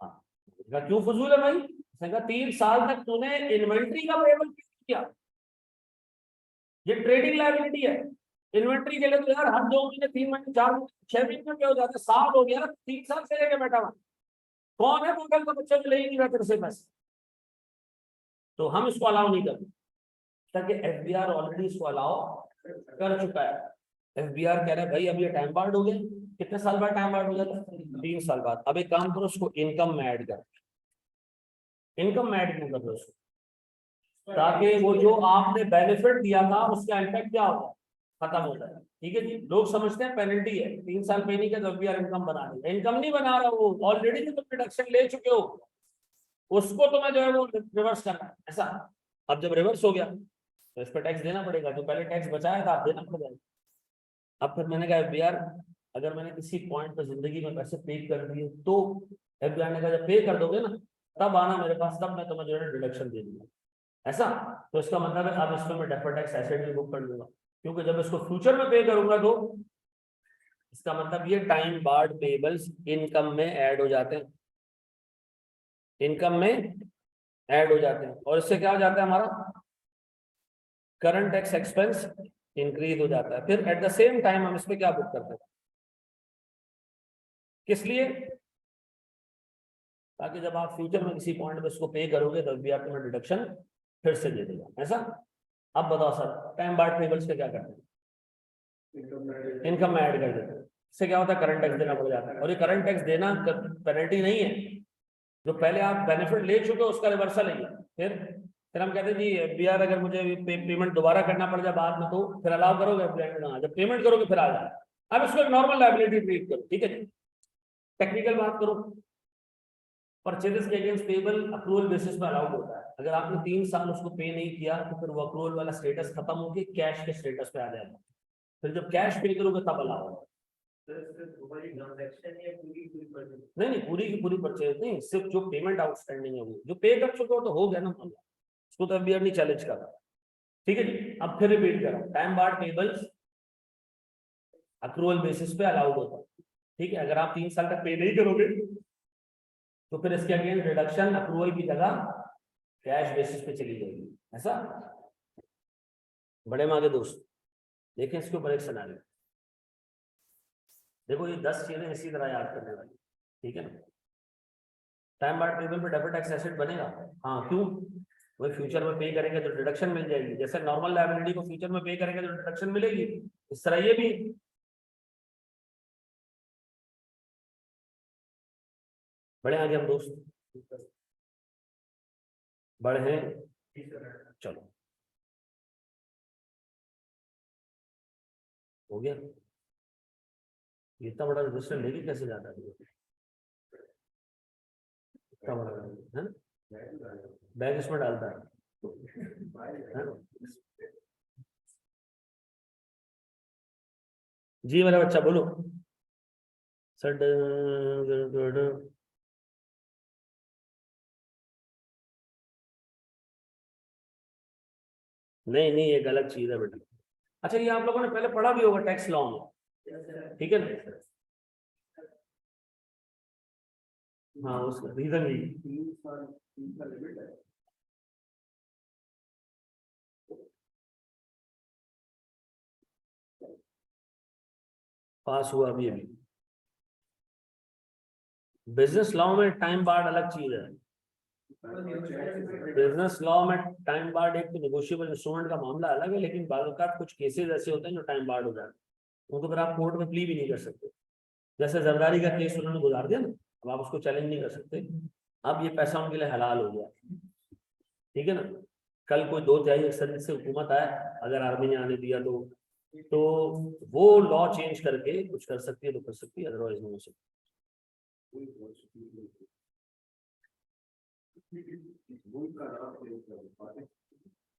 हाँ, क्यों फजूल है भाई? उसने कहा 3 साल तक तूने इन्वेंट्री का पेबल किया, ये ट्रेडिंग लायबिलिटी है। इन्वेंट्री के लिए तो यार हर 2 महीने 3 महीने 4 महीने 6 महीने में क्या हो जाता है? साल हो गया, 3 साल से लेके बैठा हुआ कौन है? गूगल का बच्चा जो ले ही नहीं रहा तेरे से पैसे। तो हम इसको अलाउ नहीं करते ताकि एफबीआर ऑलरेडी इसको अलाउ कर चुका है। एफबीआर कह रहा है भाई अब ये टाइम बार्ड हो गया। कितने साल बाद टाइम बार्ड हो जाता है? 3 साल बाद। अब एक काम करो उसको इनकम में ऐड कर, इनकम में ऐड क्यों कर दो उसको? ताकि वो जो आपने बेनिफिट दिया था उसका इम्पैक्ट क्या होता है? खत्म होता है। ठीक है जी, लोग समझते हैं पेनल्टी है, 3 साल पे नहीं किया तो एफबीआर इनकम बना देगा। इनकम नहीं बना रहा, वो ऑलरेडी तुम डिडक्शन ले चुके हो, उसको तुम्हें जो है वो रिवर्स करना है। ऐसा अब जब रिवर्स हो गया तो इस पर टैक्स देना पड़ेगा, जो पहले टैक्स बचाया था आप देना पड़ेगा। अब फिर मैंने कहा एफबीआर अगर मैंने किसी पॉइंट पर जिंदगी में पैसे पे कर दिए तो एफबीआर ने कहा जब पे कर दोगे ना तब आना मेरे पास, तब मैं तुम्हें जो है डिडक्शन दे दूंगा। ऐसा तो इसका मतलब है अब इसको मैं डेफर्ड टैक्स एसेट भी बुक कर लूंगा, क्योंकि जब इसको फ्यूचर में पे करूंगा तो इसका मतलब ये टाइम बार्ड पेबल्स इनकम में ऐड हो जाते हैं, इनकम में ऐड हो जाते हैं। और इससे क्या हो जाता है? हमारा करंट टैक्स एक्सपेंस इंक्रीज हो जाता है। फिर एट द सेम टाइम हम इस पे क्या बुक करते हैं? किस लिए? ताकि जब आप फ्यूचर में किसी पॉइंट पे इसको पे करोगे तो भी आपको डिडक्शन फिर से दे देगा। ऐसा अब बताओ सर टाइम बार्ड टेबल्स पे क्या करते हैं? इनकम में ऐड कर देते हैं। इससे क्या होता है? करंट टैक्स देना पड़ जाता है। और ये करंट टैक्स देना पेनल्टी नहीं है, जो पहले आप बेनिफिट ले चुके हो उसका रिवर्सल है। फिर फिर हम कहते हैं जी एफबीआर अगर मुझे पेमेंट दोबारा करना पड़ जाए बाद में, तो फिर अलाउ करोगे एफबीआर? हाँ, जब पेमेंट करोगे फिर आ जाए। अब इसको एक नॉर्मल लायबिलिटी ट्रीट करो, ठीक है जी। टेक्निकल बात करो, परचेजेस के अगेंस्ट पेबल अप्रूवल बेसिस पे अलाउड होता है। अगर आपने 3 साल उसको पे नहीं किया तो फिर वो अप्रूवल वाला स्टेटस खत्म होकर कैश के स्टेटस पे आ जाएगा। फिर जब कैश पे करोगे तब अलाउ होगा। ट्रांजैक्शन या पूरी पूरी purchase? नहीं नहीं, पूरी की पूरी परचेज नहीं, सिर्फ जो पेमेंट आउटस्टैंडिंग है वो जो पे कर चुके हो तो हो गया ना मामला, उसको तो एफबीआर नहीं चैलेंज कर रहा। ठीक है जी। अब फिर रिपीट कर रहा हूं, time barred payables accrual basis पे अलाउड होता है। ठीक है, अगर आप 3 साल तक पे नहीं करोगे तो फिर इसके अगेंस्ट रिडक्शन अक्रूवल की जगह कैश बेसिस पे चली जाएगी। ऐसा बड़े मांगे दोस्त, देखें इसके ऊपर एक सिनेरियो। देखो ये 10 चीजें इसी तरह याद करने वाली, ठीक है ना। टाइम बार्ड टेबल पे डेबिट टैक्स एसेट बनेगा। हाँ, क्यों? वही फ्यूचर में पे करेंगे तो डिडक्शन मिल जाएगी। जैसे नॉर्मल लायबिलिटी को फ्यूचर में पे करेंगे तो डिडक्शन मिलेगी, इस तरह ये भी। बड़े आगे हम दोस्त, बड़े हैं। चलो हो गया। ये इतना बड़ा रजिस्टर लेके कैसे जाता है? इतना बड़ा है ना? बैग इसमें डालता है ना? जी मेरा बच्चा बोलो सर। नहीं नहीं, ये गलत चीज है बेटा। अच्छा, ये आप लोगों ने पहले पढ़ा भी होगा टैक्स लॉ में, ठीक है ना? हाँ, उसका रीजन भी पास हुआ अभी अभी। बिजनेस लॉ में टाइम बार्ड अलग चीज है। बिजनेस लॉ में टाइम बार्ड एक नेगोशिएबल इंस्ट्रूमेंट का मामला अलग है, लेकिन बाज़ औक़ात कुछ केसेस ऐसे होते हैं जो टाइम बार्ड हो जाते हैं, उनको फिर आप कोर्ट में प्ली भी नहीं कर सकते। जैसे जरदारी का केस उन्होंने गुजार दिया ना, अब आप उसको चैलेंज नहीं कर सकते। अब ये पैसा उनके लिए हलाल हो गया, ठीक है ना। कल कोई 2/3 अक्सरियत से हुकूमत आए, अगर आर्मी ने आने दिया तो वो लॉ चेंज करके कुछ कर सकती है तो कर सकती है, अदरवाइज नहीं हो सकती।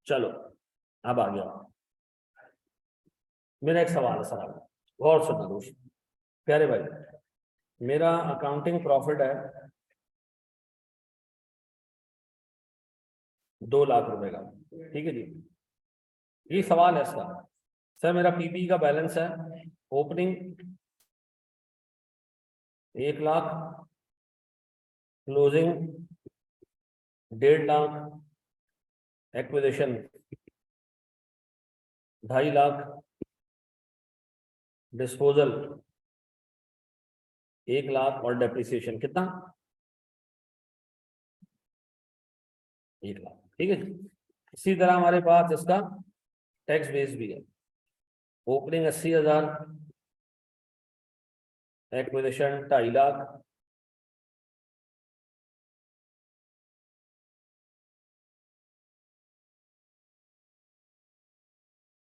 चलो अब आ गया मेरा एक सवाल है सर, आप गौर सुनना दोस्त प्यारे भाई। मेरा अकाउंटिंग प्रॉफिट है 2 लाख रुपए का, ठीक है जी। ये सवाल है इसका, सर मेरा पीपी का बैलेंस है opening 1 lakh, closing 1.5 lakh, acquisition 2.5 lakh, disposal 1 lakh और डेप्रिसिएशन कितना? 1 लाख, ठीक है। इसी तरह हमारे पास इसका टैक्स बेस भी है, opening 80,000, acquisition 2.5 lakh,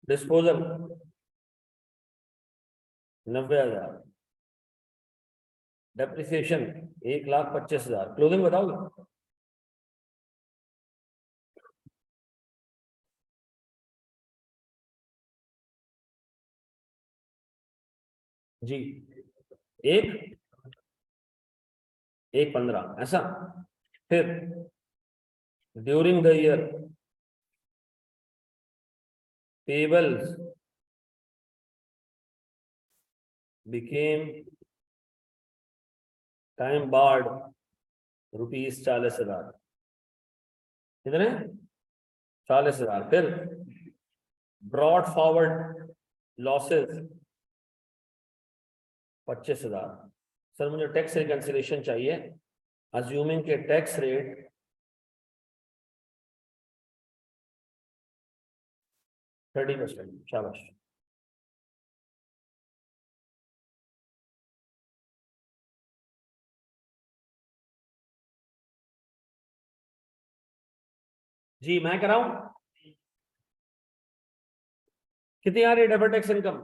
disposal 90,000, depreciation 1,25,000, closing बताओगे? जी, एक 1,15 ऐसा। फिर during the year payables became time barred ₹40,000, कितने? 40,000। फिर ब्रॉड फॉरवर्ड लॉसेस 25,000। सर मुझे टैक्स रिकंसिलेशन चाहिए, अज्यूमिंग के टैक्स रेट 30%। शाबाश। जी मैं कराऊं, कितनी आ रही है debit tax income?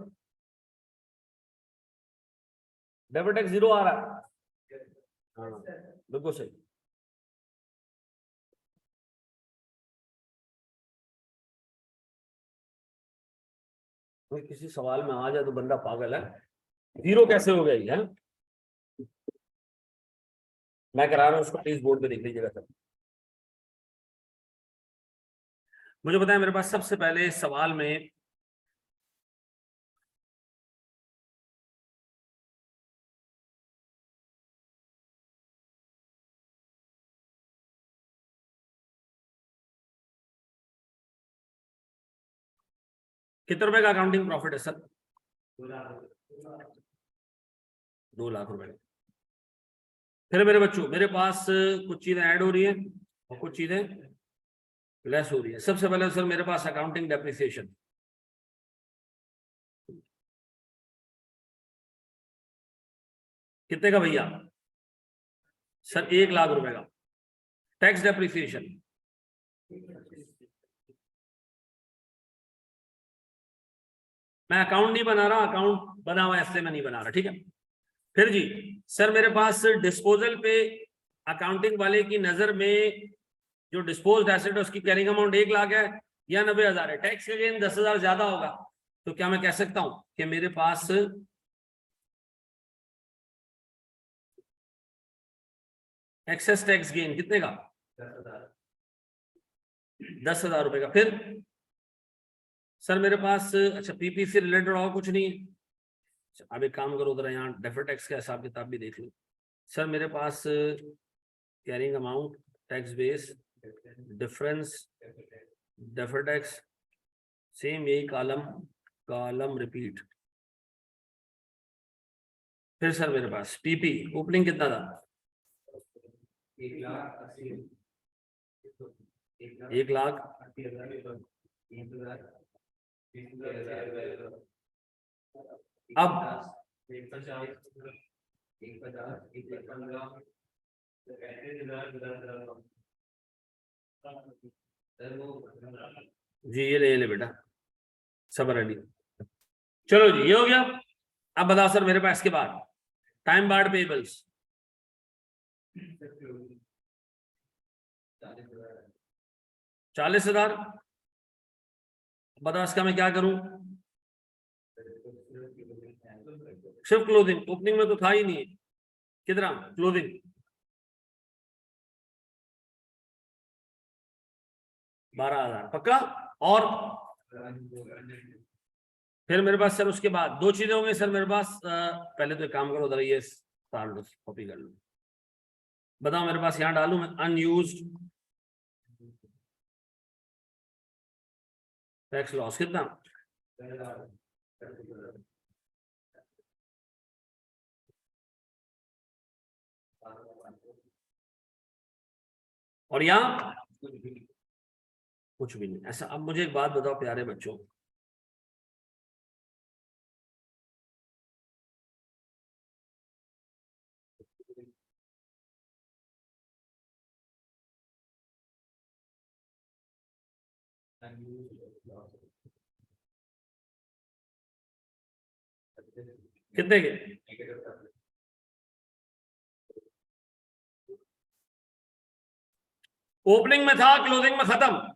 Debit tax 0 आ रहा है। हाँ बिल्कुल सही। कोई किसी सवाल में आ जाए तो बंदा पागल है, 0 कैसे हो गया ये है? मैं करा रहा हूँ उसको, प्लीज बोर्ड पे देख लीजिएगा सर। मुझे बताया मेरे पास सबसे पहले इस सवाल में कितने रुपए का अकाउंटिंग प्रॉफिट है सर? 2 लाख रुपए। फिर मेरे बच्चों मेरे पास कुछ चीजें ऐड हो रही है और कुछ चीजें लेस हो रही है। सबसे पहले सर मेरे पास अकाउंटिंग डेप्रिसिएशन कितने का भैया? सर 1 लाख रुपए का। टैक्स डेप्रिसिएशन मैं अकाउंट नहीं बना रहा, अकाउंट बना हुआ ऐसे में नहीं बना रहा, ठीक है। फिर जी सर मेरे पास डिस्पोजल पे अकाउंटिंग वाले की नजर में जो डिस्पोज्ड एसेट है उसकी कैरिंग अमाउंट 1 लाख है या 90,000 है। टैक्स के गेन 10,000 ज्यादा होगा, तो क्या मैं कह सकता हूं कि मेरे पास एक्सेस टैक्स गेन कितने का? 10,000 रुपए का। फिर सर मेरे पास अच्छा पीपी से रिलेटेड और कुछ नहीं है। अब एक काम करो उधर, यहाँ डेफर्ड टैक्स का हिसाब किताब भी देख लो। सर मेरे पास carrying amount, tax base, difference, deferred tax, same यही कॉलम रिपीट। फिर सर मेरे पास पीपी ओपनिंग कितना था? 1 लाख। अब जी ये ले बेटा सबर अली। चलो जी ये हो गया। अब बताओ सर मेरे पास के बाद टाइम बार्ड पेबल्स 40,000। बताओ इसका मैं क्या करूं? सिर्फ क्लोजिंग, ओपनिंग में तो था ही नहीं। कितना क्लोजिंग? 12,000 पक्का। और फिर मेरे पास सर उसके बाद 2 चीजें होंगी सर मेरे पास। पहले तो एक काम करो, उधर ये कॉपी कर लो। बताओ मेरे पास यहां डालू मैं अनयूज्ड टैक्स लॉस कितना? और यहां कुछ भी नहीं ऐसा। अब मुझे एक बात बताओ प्यारे बच्चों, कितने के? ओपनिंग में था, क्लोजिंग में खत्म।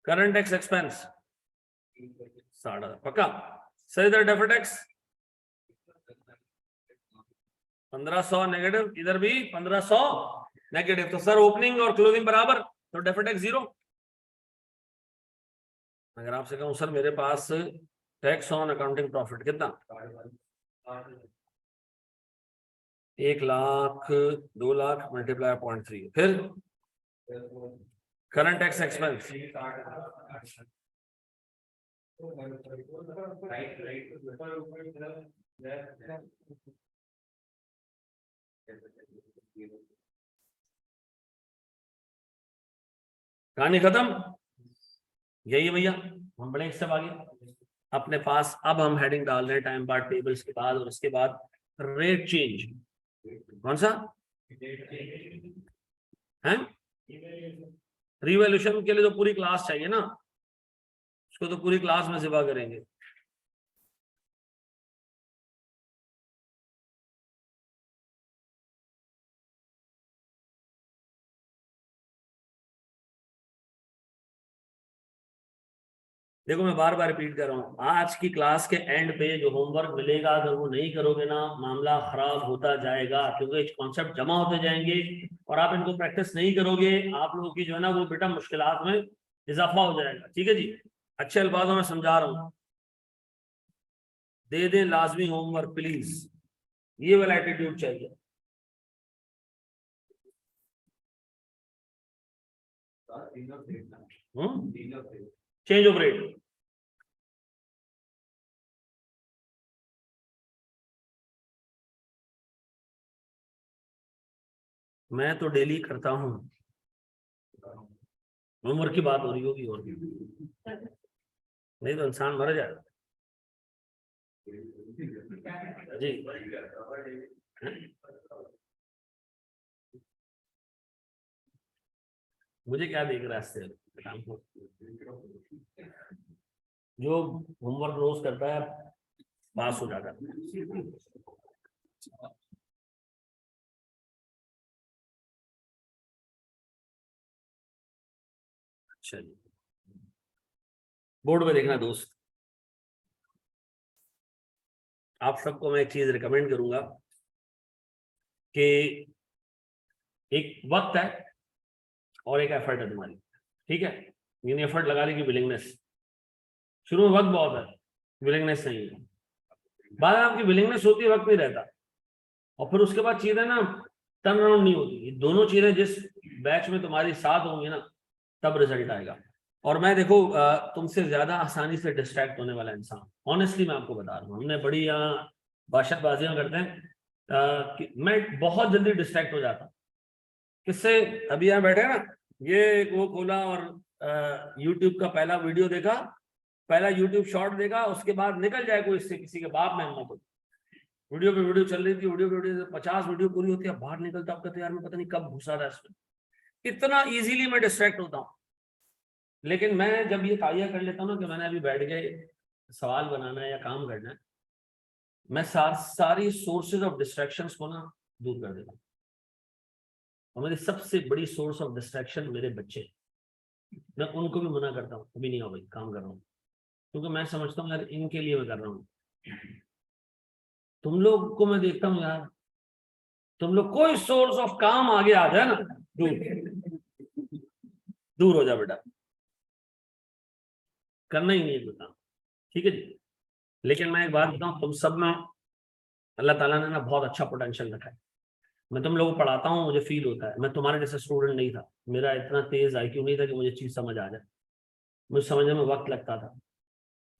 करंट टैक्स एक्सपेंस 60,000 पक्का। सर इधर डेफर्ड टैक्स 1500 नेगेटिव, इधर भी 1500 नेगेटिव। तो सर ओपनिंग और क्लोजिंग बराबर, तो डेफर्ड टैक्स 0। अगर आपसे कहूं सर मेरे पास टैक्स ऑन अकाउंटिंग प्रॉफिट कितना? 1 लाख, 2 लाख मल्टीप्लाई 0.3। फिर करंट टैक्स एक्सपेंस कहानी खत्म। यही है भैया हम बड़े एक स्टेप आगे अपने पास। अब हम हेडिंग डाल रहे हैं टाइम बार टेबल्स के बाद, और उसके बाद रेट चेंज। कौन सा है? रिवॉल्यूशन के लिए तो पूरी क्लास चाहिए ना, उसको तो पूरी क्लास में जिबा करेंगे। देखो मैं बार बार रिपीट कर रहा हूँ, आज की क्लास के एंड पे जो होमवर्क मिलेगा अगर वो नहीं करोगे ना, मामला खराब होता जाएगा, क्योंकि कॉन्सेप्ट जमा होते जाएंगे और आप इनको प्रैक्टिस नहीं करोगे, आप लोगों की जो है ना वो बेटा मुश्किलात में इजाफा हो जाएगा। ठीक है जी, अच्छे अल्फाजों में समझा रहा हूँ, दे दें लाजमी होमवर्क प्लीज, ये वाला एटीट्यूड चाहिए। चेंज ऑफ रेट, मैं तो डेली करता हूँ, होमवर्क की बात हो रही होगी और नहीं तो इंसान मर जाएगा जी। मुझे क्या देख रहा है इससे, जो होमवर्क रोज करता है पास हो जाता है। अच्छा जी, बोर्ड में देखना दोस्त, आप सबको मैं एक चीज रिकमेंड करूंगा कि एक वक्त है और एक एफर्ट है तुम्हारी, ठीक है? यानी एफर्ट लगाने की विलिंगनेस, शुरू में वक्त बहुत है, विलिंगनेस नहीं है, बाद में आपकी विलिंगनेस होती है, वक्त नहीं रहता, और फिर उसके बाद चीजें ना टर्न अराउंड नहीं होती। ये दोनों चीजें जिस बैच में तुम्हारी साथ होंगी ना, तब रिजल्ट आएगा। और मैं देखो तुमसे ज्यादा आसानी से डिस्ट्रैक्ट होने वाला इंसान, ऑनेस्टली मैं आपको बता रहा हूँ, हमने बड़ी यहाँ बाशतबाजियां करते हैं, कि मैं बहुत जल्दी डिस्ट्रैक्ट हो जाता हूँ। किससे? अभी यहाँ बैठे ना, ये वो खोला और यूट्यूब का पहला वीडियो देखा, पहला यूट्यूब शॉर्ट देखा, उसके बाद निकल जाए कोई इससे, किसी के बाप में हिम्मत हो, वीडियो पे वीडियो चल रही थी, वीडियो पे वीडियो 50 वीडियो पूरी होती है, बाहर निकलता हूँ तो यार मैं पता नहीं कब घुसा था इसमें, इतना इजीली मैं डिस्ट्रैक्ट होता हूँ। लेकिन मैं जब ये ताया कर लेता हूँ ना कि मैंने अभी बैठ के सवाल बनाना है या काम करना है, मैं सारी सोर्सेज ऑफ डिस्ट्रैक्शंस को ना दूर कर देता हूँ। और मेरी सबसे बड़ी सोर्स ऑफ डिस्ट्रैक्शन मेरे बच्चे, मैं उनको भी मना करता हूँ, अभी नहीं आओ भाई काम कर रहा हूँ, क्योंकि मैं समझता हूँ यार इनके लिए मैं कर रहा हूँ। तुम लोग को मैं देखता हूँ यार, तुम लोग कोई सोर्स ऑफ काम आगे आ जाए ना, दूर दूर हो जा बेटा, करना ही नहीं है काम। ठीक है जी, लेकिन मैं एक बात बताऊं, तुम सब में अल्लाह ताला ने ना बहुत अच्छा पोटेंशियल रखा है। मैं तुम लोगों को पढ़ाता हूँ, मुझे फील होता है, मैं तुम्हारे जैसा स्टूडेंट नहीं था, मेरा इतना तेज आईक्यू नहीं था कि मुझे चीज समझ आ जाए, मुझे समझने में वक्त लगता था।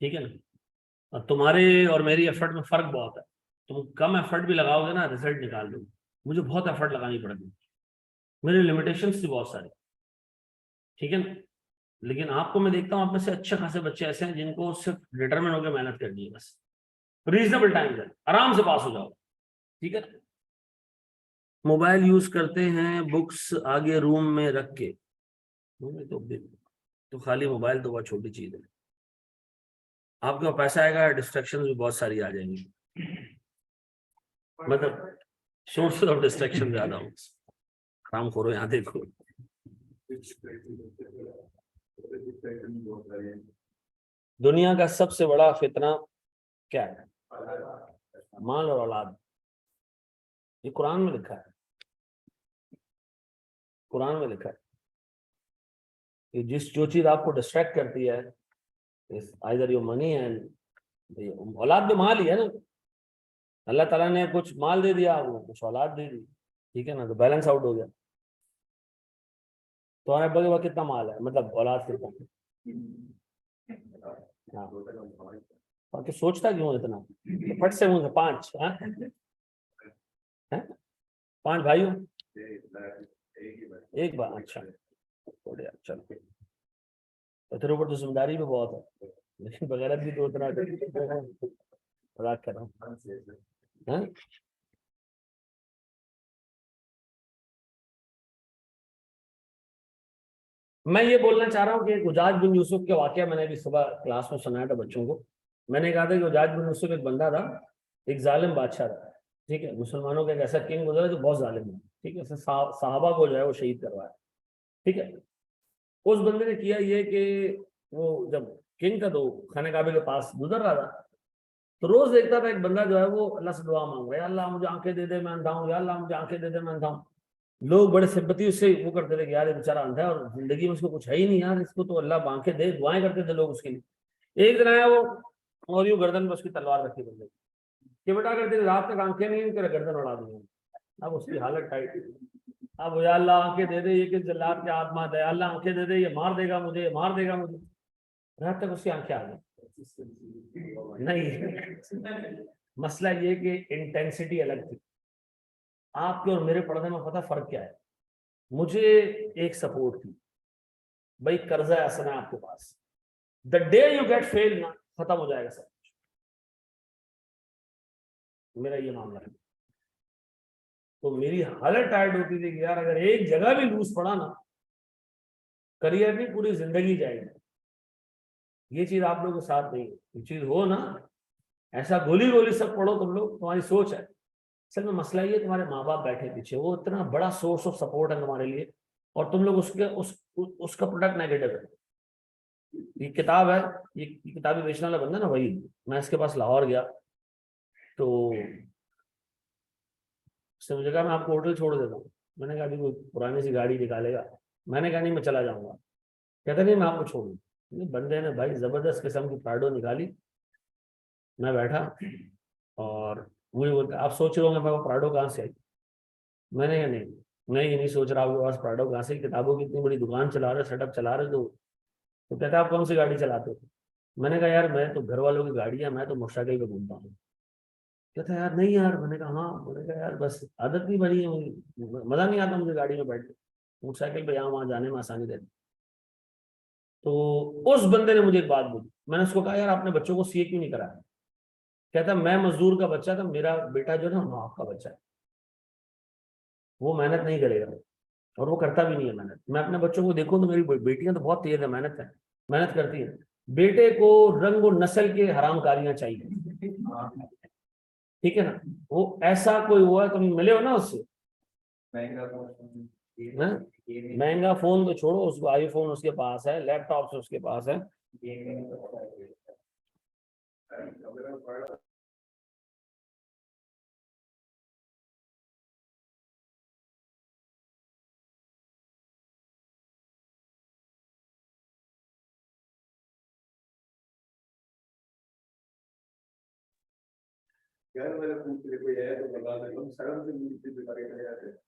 ठीक है ना? और तुम्हारे और मेरी एफर्ट में फर्क बहुत है, तुम कम एफर्ट भी लगाओगे ना रिजल्ट निकाल दोगे, मुझे बहुत एफर्ट लगानी पड़ती, मेरी लिमिटेशंस थी बहुत सारी। ठीक है ना? लेकिन आपको मैं देखता हूँ आप में से अच्छे खासे बच्चे ऐसे हैं जिनको सिर्फ डिटरमिन होकर मेहनत करनी है, बस रीजनेबल टाइम है, आराम से पास हो जाओ। ठीक है? मोबाइल यूज करते हैं बुक्स आगे रूम में रख के, तो खाली मोबाइल तो बहुत छोटी चीज है, आपके पास पैसा आएगा, डिस्ट्रैक्शन भी बहुत सारी आ जाएंगी, मतलब सोर्स ऑफ डिस्ट्रैक्शन ज्यादा हो। काम करो, यहाँ देखो, दुनिया का सबसे बड़ा फितना क्या है? माल और औलाद। ये कुरान में लिखा है, कुरान में लिखा है कि जो चीज आपको डिस्ट्रैक्ट करती है, आइदर योर मनी एंड औलाद भी माल ही है ना, अल्लाह ताला ने कुछ माल दे दिया, वो कुछ औलाद दे दी, ठीक है ना, तो बैलेंस आउट हो गया। तो हमारे अब्बा के पास कितना माल है, मतलब औलाद कितना? हाँ, बाकी सोचता क्यों इतना, तो फट से मुझे 5 हैं, 5 भाई हो, एक बार, अच्छा, चलो। तो तेरे ऊपर तो जिम्मेदारी भी बहुत है, लेकिन बगैरत भी तो उतना मजाक कर रहा हूँ। हाँ? मैं ये बोलना चाह रहा हूँ कि उजाज बिन यूसुफ के वाकया मैंने अभी सुबह क्लास में सुनाया था बच्चों को। मैंने कहा था कि उजाज बिन यूसुफ एक बंदा था, एक जालिम बादशाह था, ठीक है, मुसलमानों का एक ऐसा किंग गुजरा जो बहुत जालिम है, ठीक है, साहबा को जो है वो शहीद करवाया, ठीक है। उस बंदे ने किया ये कि वो जब किंग था तो खाने काबे के पास गुजर रहा था, तो रोज देखता था एक बंदा जो है वो अल्लाह से दुआ मांग रहा है, अल्लाह मुझे आंखें दे दे मैं अंधा हूँ, या अल्लाह मुझे आंखें दे दे मैं अंधा हूँ। लोग बड़े सिंपति उससे वो करते थे कि यार ये बेचारा अंधा है और जिंदगी में उसको कुछ है ही नहीं यार, इसको तो अल्लाह आंखें दे, दुआएं करते थे लोग उसके लिए। एक दिन आया वो और यूं गर्दन पर उसकी तलवार रखी बंदे कि बेटा अगर तेरी रात तक आंखें नहीं तेरा गर्दन उड़ा दूंगा। अब उसकी हालत टाइट थी। अब या अल्लाह आंखें दे दे, ये किस जल्लाद के आत्मा है, अल्लाह आंखें दे दे, ये मार देगा मुझे, ये मार देगा मुझे। रात तक उसकी आंखें आ गई नहीं। मसला ये कि इंटेंसिटी अलग थी। आपके और मेरे पढ़ने में पता फर्क क्या है। मुझे एक सपोर्ट थी, भाई कर्जा असना है आपके पास, the day you get fail ना खत्म हो जाएगा सब कुछ। मेरा ये मामला है। तो मेरी हालत टाइट होती थी कि यार अगर एक जगह भी लूज पड़ा ना, करियर नहीं पूरी जिंदगी जाएगी। ये चीज आप लोगों के साथ नहीं है। ये चीज हो ना, ऐसा गोली गोली सब पढ़ो तुम लोग, तुम्हारी सोच है। असल में मसला ये तुम्हारे माँ बाप बैठे पीछे, वो इतना बड़ा सोर्स ऑफ सपोर्ट है तुम्हारे लिए, और तुम लोग उसका प्रोडक्ट नेगेटिव है। ये किताब है, ये किताबें बेचने वाला बंदा ना वही, मैं इसके पास लाहौर गया तो उसने मुझे कहा मैं आपको होटल छोड़ देता हूँ। मैंने कहा अभी कोई पुरानी सी गाड़ी निकालेगा। मैंने कहा नहीं मैं चला जाऊंगा। कहता नहीं मैं आपको छोड़ दूँ। बंदे ने भाई जबरदस्त किस्म की प्राडो निकाली। मैं बैठा और मुझे बोलता आप सोच रहे होंगे मैं वो प्राडो कहाँ से आई। मैंने कहा नहीं, मैं ये नहीं सोच रहा आपके पास प्राडो कहाँ से, किताबों की इतनी बड़ी दुकान चला रहे, सेटअप चला रहे, तो कहता आप कौन सी गाड़ी चलाते हो। मैंने कहा यार मैं तो घर वालों की गाड़ी है, मैं तो मोटरसाइकिल पे घूमता हूँ। कहता यार नहीं यार। मैंने कहा हाँ। मैंने कहा यार बस आदत नहीं बनी है मुझे, मजा नहीं आता मुझे गाड़ी में बैठ के, मोटरसाइकिल पे यहाँ वहां जाने में आसानी रहती। तो उस बंदे ने मुझे एक बात बोली। मैंने उसको कहा यार आपने बच्चों को सीए क्यों नहीं कराया। कहता मैं मजदूर का बच्चा था, मेरा बेटा जो है ना माँ का बच्चा है, वो मेहनत नहीं करेगा और वो करता भी नहीं है मेहनत। मैं अपने बच्चों को देखूं तो मेरी बेटियां तो बहुत तेज है, मेहनत करती है। बेटे को रंग और नस्ल के हरामकारियां चाहिए, ठीक है ना। वो ऐसा कोई हुआ तुम मिले हो ना उससे, महंगा फोन तो छोड़ो, उसको आईफोन उसके पास है, लैपटॉप उसके पास है।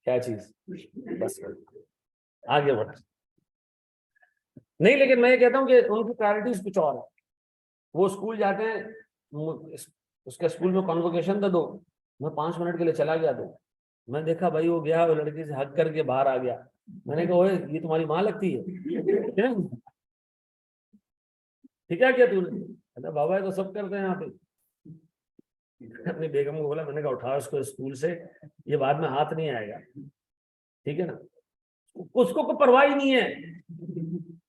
क्या चीज, बस आगे बढ़। नहीं लेकिन मैं ये कहता हूँ कि उनकी प्रायोरिटीज कुछ और है। वो स्कूल जाते हैं, उसके स्कूल में कॉन्वोकेशन था तो मैं 5 मिनट के लिए चला गया। तो मैं देखा भाई वो गया, वो लड़की से हक करके बाहर आ गया। मैंने कहा ओए ये तुम्हारी माँ लगती है ठीक है क्या तूने। कहता बाबा ये तो सब करते हैं यहाँ पे। अपनी बेगम को बोला, मैंने कहा उठा उसको स्कूल से, ये बाद में हाथ नहीं आएगा, ठीक है ना। उसको कोई परवाह ही नहीं है।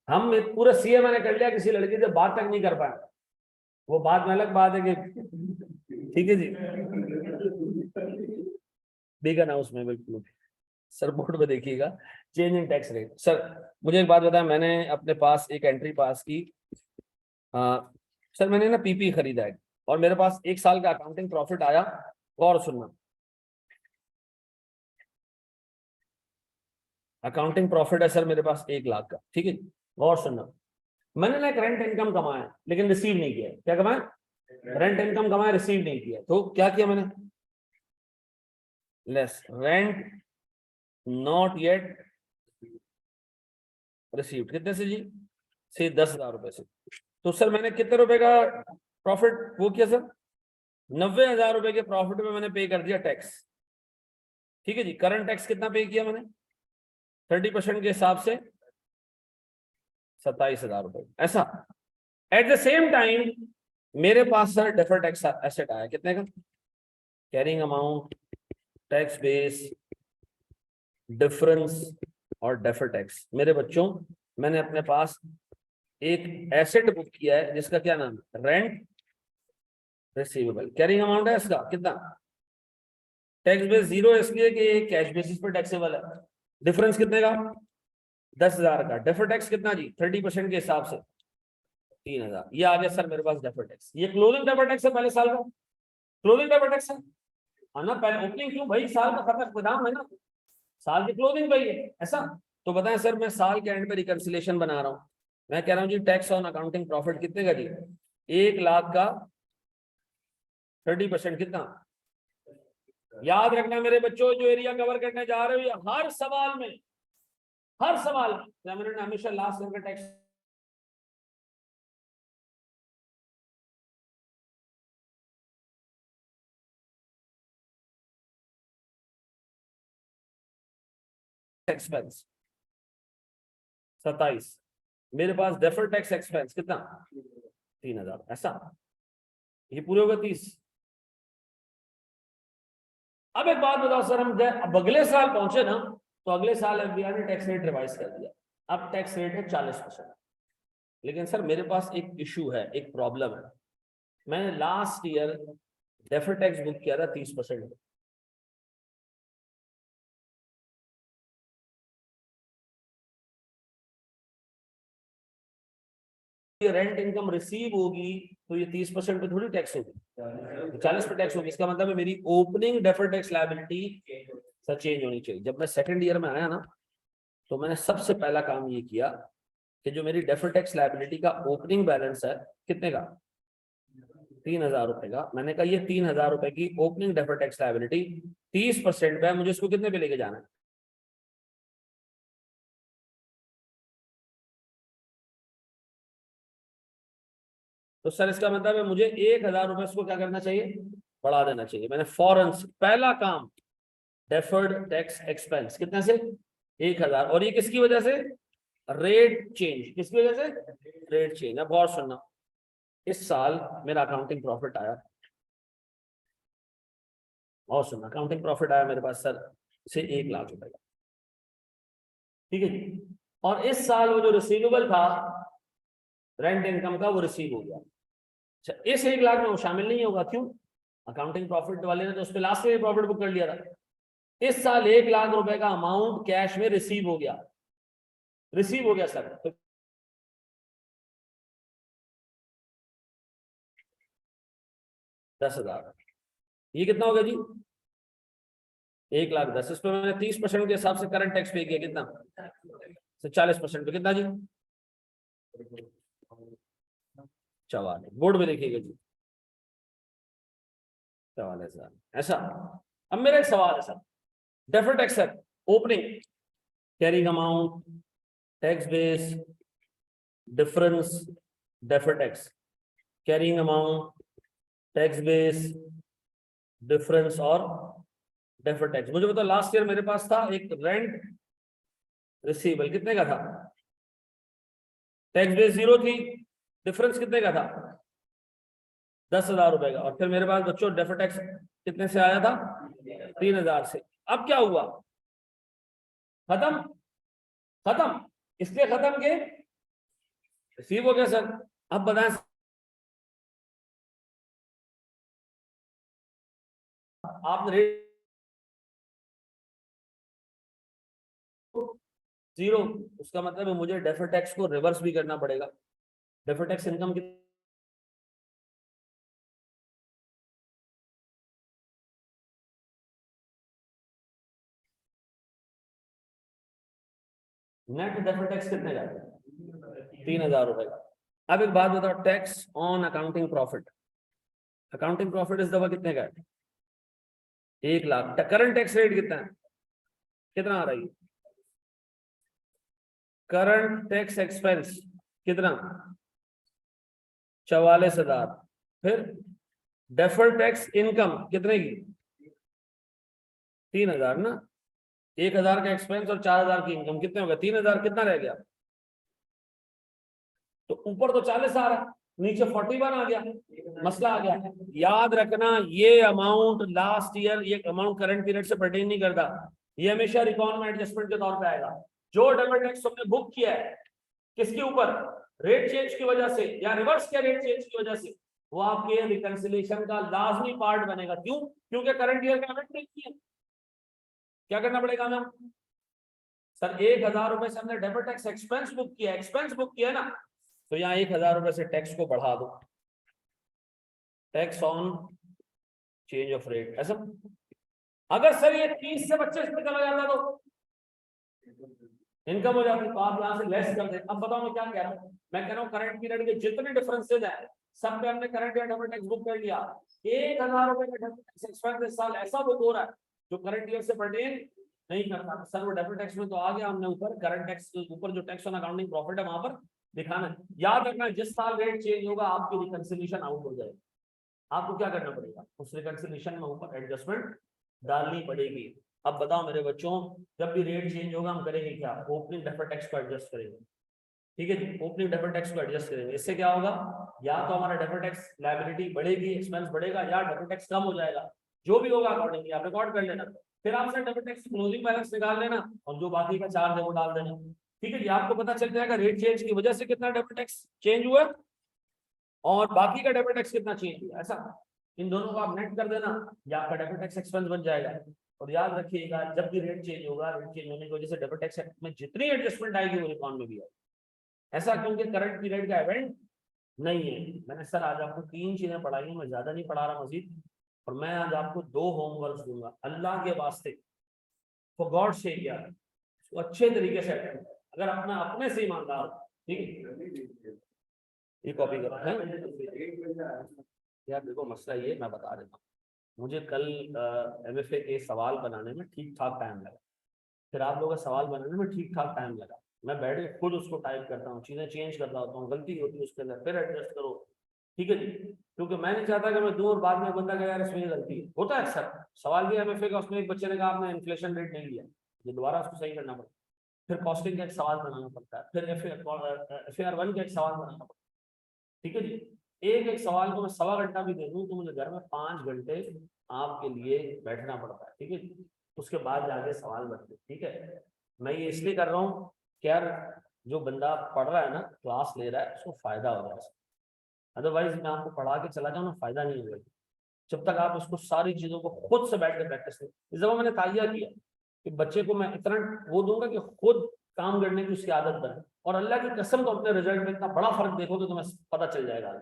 हम पूरा सीए मैंने कर लिया, किसी लड़की से बात तक नहीं कर पाया। वो बात में अलग बात है कि ठीक है जी, बिगन हाउस में बिल्कुल। सर बोर्ड में देखिएगा change in tax rate. Sir मुझे एक बात बताया, मैंने अपने पास एक एंट्री पास की। सर मैंने ना पीपी खरीदा है और मेरे पास 1 साल का अकाउंटिंग प्रॉफिट आया। और सुनना, अकाउंटिंग प्रॉफिट है सर मेरे पास 1 लाख का, ठीक है। और सुनना, मैंने ना एक रेंट इनकम कमाया लेकिन रिसीव नहीं किया। क्या कमाया, रेंट इनकम कमाया, रिसीव नहीं किया। तो क्या किया मैंने, less rent not yet received. कितने से जी, से 10,000 रुपए से। तो सर मैंने कितने रुपए का प्रॉफिट वो किया सर, 90,000 रुपए के प्रॉफिट में मैंने पे कर दिया टैक्स, ठीक है जी। करंट टैक्स कितना पे किया मैंने, 30% के हिसाब से 27,000 रुपए, ऐसा। एट द सेम टाइम मेरे पास सर डेफर्ड टैक्स एसेट आया, कितने का? Carrying amount, tax base, difference और डेफर्ड टैक्स। मेरे बच्चों, मैंने अपने पास एक एसेट बुक किया है जिसका क्या नाम है? Rent receivable. कैरिंग अमाउंट है इसका कितना? टैक्स बेस 0 इसलिए कि कैश बेसिस पर टैक्सेबल है। डिफरेंस कितने का? 10,000 का। डेफर्ड टैक्स कितना जी? 30% के हिसाब से 3,000। ये आ गया सर मेरे पास डेफर्ड टैक्स। ये क्लोजिंग डेफर्ड टैक्स है पहले साल का, क्लोजिंग डेफर्ड टैक्स है ना। पहले ओपनिंग क्यों भाई? साल का खत्म गोदाम है ना, साल की क्लोजिंग भाई है, ऐसा। तो बताएं सर, मैं साल के एंड पे रिकंसिलेशन बना रहा हूँ, मैं कह रहा हूँ जी टैक्स ऑन अकाउंटिंग प्रॉफिट कितने का जी? 1 लाख का 30% कितना? याद रखना मेरे बच्चों, जो एरिया कवर करने जा रहे हो, ये हर सवाल में, हर सवाल में मैंने हमेशा लास्ट ईयर का टैक्स एक्सपेंस 27, मेरे पास डेफर्ड टैक्स एक्सपेंस कितना? 3,000, ऐसा। ये पूरे होगा 30। अब एक बात बताओ सर, हम अब अगले साल पहुंचे ना, तो अगले साल एफबीआई ने टैक्स रेट रिवाइज कर दिया, अब टैक्स रेट है 40%। लेकिन सर मेरे पास एक इशू है, एक प्रॉब्लम है। मैंने last year deferred tax book किया था 30%। रेंट इनकम रिसीव होगी तो ये 30% पे थोड़ी टैक्स होगी, 40 पे टैक्स होगी। इसका मतलब है मेरी opening deferred tax liability sir change होनी चाहिए। जब मैं सेकंड ईयर में आया ना, तो मैंने सबसे पहला काम ये किया कि जो मेरी डेफर्ड टैक्स लायबिलिटी का ओपनिंग बैलेंस है कितने का? 3,000 रुपए का। मैंने कहा ये 3,000 रुपए की ओपनिंग डेफर्ड टैक्स लायबिलिटी 30% पे है, मुझे इसको कितने पे लेके जाना है? तो सर इसका मतलब है मुझे 1,000 रुपए इसको क्या करना चाहिए? बढ़ा देना चाहिए। मैंने फौरन पहला काम, डेफर्ड टैक्स एक्सपेंस कितने से? 1,000। और ये किसकी वजह से? Rate change. किसकी वजह से? Rate change. अब और सुनना, इस साल मेरा अकाउंटिंग प्रॉफिट आया, और सुनना, अकाउंटिंग प्रॉफिट आया मेरे पास सर से 1 लाख रुपए का, ठीक है जी। और इस साल वो जो रिसीवेबल था रेंट इनकम का, वो रिसीव हो गया। अच्छा, इस 1 लाख में वो शामिल नहीं होगा, क्यों? अकाउंटिंग प्रॉफिट वाले ने तो उस पर लास्ट में प्रॉफिट बुक कर लिया था। इस साल 1 लाख रुपए का अमाउंट कैश में रिसीव हो गया, रिसीव हो गया सर। तो 10,000, ये कितना हो गया जी? 1,10,000। इस पर मैंने 30% के हिसाब से करंट टैक्स पे किया, कितना? 40% पे कितना जी? 44। बोर्ड में देखिएगा जी, 44,000, ऐसा। अब मेरा एक सवाल है sir, deferred tax sir opening, carrying amount, tax base, difference, deferred tax. Carrying amount, tax base, difference और डेफर्ड टैक्स। मुझे बताओ, लास्ट ईयर मेरे पास था एक रेंट रिसीवेबल, कितने का था? टैक्स बेस 0 थी, डिफरेंस कितने का था? 10,000 रुपए का। और फिर मेरे पास बच्चों डेफर्ड टैक्स कितने से आया था? 3,000 से। अब क्या हुआ? खत्म, खत्म। इसलिए खत्म के रिसीव हो गया सर। अब बताएं, आपने रेट 0, उसका मतलब है मुझे डेफर्ड टैक्स को रिवर्स भी करना पड़ेगा। डेफर्ड टैक्स इनकम की नेट डेफर्ड टैक्स कितने का? 3,000 रुपए का। अब एक बात बताओ, tax on accounting profit, accounting profit इस दफा कितने का है? 1 लाख। करंट टैक्स रेट कितना है? कितना आ रहा है? करंट टैक्स एक्सपेंस कितना? 44,000। फिर डेफर्ड टैक्स इनकम कितने की? 3,000 ना। 1,000 का एक्सपेंस और 4,000 की इनकम, कितने हो गए? 3,000। कितना रह गया? तो ऊपर तो 40 आ रहा, नीचे 41 आ गया, मसला आ गया। याद रखना ये अमाउंट लास्ट ईयर, ये अमाउंट करंट पीरियड से परटेन नहीं करता, ये हमेशा रिकॉन में एडजस्टमेंट के तौर पे आएगा। जो डबल टैक्स तुमने बुक किया है किसके ऊपर, रेट चेंज की वजह से या रिवर्स के रेट चेंज की वजह से, वो आपके रिकंसिलिएशन का लाजमी पार्ट बनेगा। क्यों? क्योंकि करंट ईयर का इवेंट नहीं किया। क्या करना पड़ेगा हमें? सर 1000 रुपए से हमने डेबिट टैक्स एक्सपेंस बुक किया, एक्सपेंस बुक किया ना, तो यहाँ 1000 रुपए से टैक्स को बढ़ा दो, tax on change of rate. ऐसा अगर सर ये 30 से 25 पे चला जाता तो इनकम हो जाती, तो आप यहाँ से लेस कर दे। अब बताओ मैं क्या कह रहा हूँ, मैं कह रहा हूँ करंट पीरियड के जितने डिफरेंसेज हैं सब पे हमने current year debit tax book कर लिया। 1000 रुपए का डेबिट टैक्स एक्सपेंस इस साल ऐसा बुक हो रहा है जो करंट ईयर से परटेन नहीं करता। सर वो डेबिट टैक्स में तो आ गया, हमने ऊपर करंट टैक्स के ऊपर जो टैक्स ऑन अकाउंटिंग प्रॉफिट है वहां पर दिखाना है। याद रखना जिस साल रेट चेंज होगा आपकी रिकंसिलिएशन आउट हो जाएगी। आपको क्या करना पड़ेगा, उस रिकंसिलिएशन में ऊपर एडजस्टमेंट डालनी पड़ेगी। अब बताओ मेरे बच्चों, जब भी रेट चेंज होगा हम करेंगे क्या, ओपनिंग डेफर्ड टैक्स को एडजस्ट करेंगे। ठीक है जी, ओपनिंग डेफर्ड टैक्स को एडजस्ट करेंगे। इससे क्या होगा, या तो हमारा डेफर्ड टैक्स लायबिलिटी बढ़ेगी, एक्सपेंस बढ़ेगा, या डेफर्ड टैक्स कम हो जाएगा। जो भी होगा अकॉर्डिंगली आप रिकॉर्ड कर लेना, फिर आपसे डेफर्ड टैक्स क्लोजिंग बैलेंस निकाल लेना और जो बाकी का चार्ज है वो डाल देना। ठीक है जी, आपको पता चल जाएगा रेट चेंज की वजह से कितना डेफर्ड टैक्स चेंज हुआ और बाकी का डेफर्ड टैक्स कितना चेंज हुआ। ऐसा इन दोनों को आप नेट कर देना, या आपका डेफर्ड टैक्स एक्सपेंस बन जाएगा। और याद रखिएगा जब भी रेट चेंज होगा, रेट चेंज होने की वजह से डेफर्ड टैक्स में जितनी एडजस्टमेंट आएगी वो रिकॉर्ड में भी आएगी। ऐसा क्योंकि करंट पीरियड का इवेंट नहीं है। मैंने सर आज आपको 3 चीजें पढ़ाई हैं, मैं ज्यादा नहीं पढ़ा रहा मजीद, और मैं आज आपको 2 होमवर्क दूंगा। अल्लाह के वास्ते फॉर गॉड से किया तो अच्छे तरीके से अगर अपना अपने से ईमानदार, ठीक है, ये कॉपी करो है यार। देखो मसला ये मैं बता देता हूँ, मुझे कल MFA के सवाल बनाने में ठीक ठाक टाइम लगा, फिर आप लोगों का सवाल बनाने में ठीक ठाक टाइम लगा। मैं बैठ के खुद उसको टाइप करता हूँ, चीजें चेंज करता होता हूँ, गलती होती है उसके अंदर, फिर एडजस्ट करो। ठीक है जी, क्योंकि मैं नहीं चाहता कि मैं दूर बाद में बंदा कहे यार इसमें ये गलती है। होता है अक्सर सवाल दिया MFA का, उसमें एक बच्चे ने कहा आपने इन्फ्लेशन रेट नहीं लिया, ये दोबारा उसको सही करना पड़ता है। फिर कॉस्टिंग का एक सवाल बनाना पड़ता है, फिर FAR 1 का एक सवाल बनाना पड़ता है। ठीक है जी, एक एक सवाल को मैं 1.25 घंटा भी दे दूं तो मुझे घर में 5 घंटे आपके लिए बैठना पड़ता है। ठीक है जी, उसके बाद जाके सवाल बनते। ठीक है, मैं ये इसलिए कर रहा हूँ कि यार जो बंदा पढ़ रहा है ना, क्लास ले रहा है, उसको फायदा हो रहा है। अदरवाइज मैं आपको पढ़ा के चला जाऊँ ना, फायदा नहीं होगा जब तक आप उसको सारी चीजों को खुद से बैठ कर प्रैक्टिस करें। इस दफा मैंने तालिया किया कि बच्चे को मैं इतना वो दूंगा कि खुद काम करने की उसकी आदत बने, और अल्लाह की कसम तो अपने रिजल्ट में इतना बड़ा फर्क देखोगे तो तुम्हें पता चल जाएगा।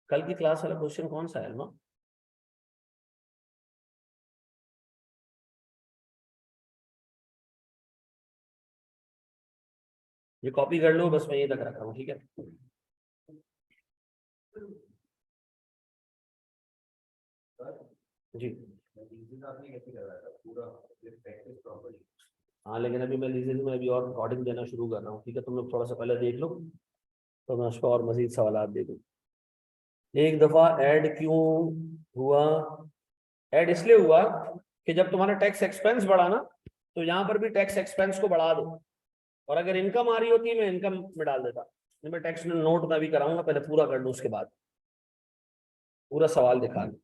कल की क्लास वाला क्वेश्चन कौन सा है ना? ये कॉपी कर लो, बस मैं ये तक रखा हूँ। ठीक है जी, हाँ, लेकिन अभी मैं लीजिए मैं अभी और रिकॉर्डिंग देना शुरू कर रहा हूँ। ठीक है, तुम लोग थोड़ा सा पहले देख लो तो मैं उसको और मजीद सवाल दे दूँ। एक दफा ऐड क्यों हुआ? ऐड इसलिए हुआ कि जब तुम्हारा टैक्स एक्सपेंस बढ़ा ना, तो यहाँ पर भी टैक्स एक्सपेंस को बढ़ा दो, और अगर इनकम आ रही होती है मैं इनकम में डाल देता। मैं टैक्स नोट मैं भी कराऊंगा, पहले पूरा कर लूँ उसके बाद पूरा सवाल दिखा दूँ।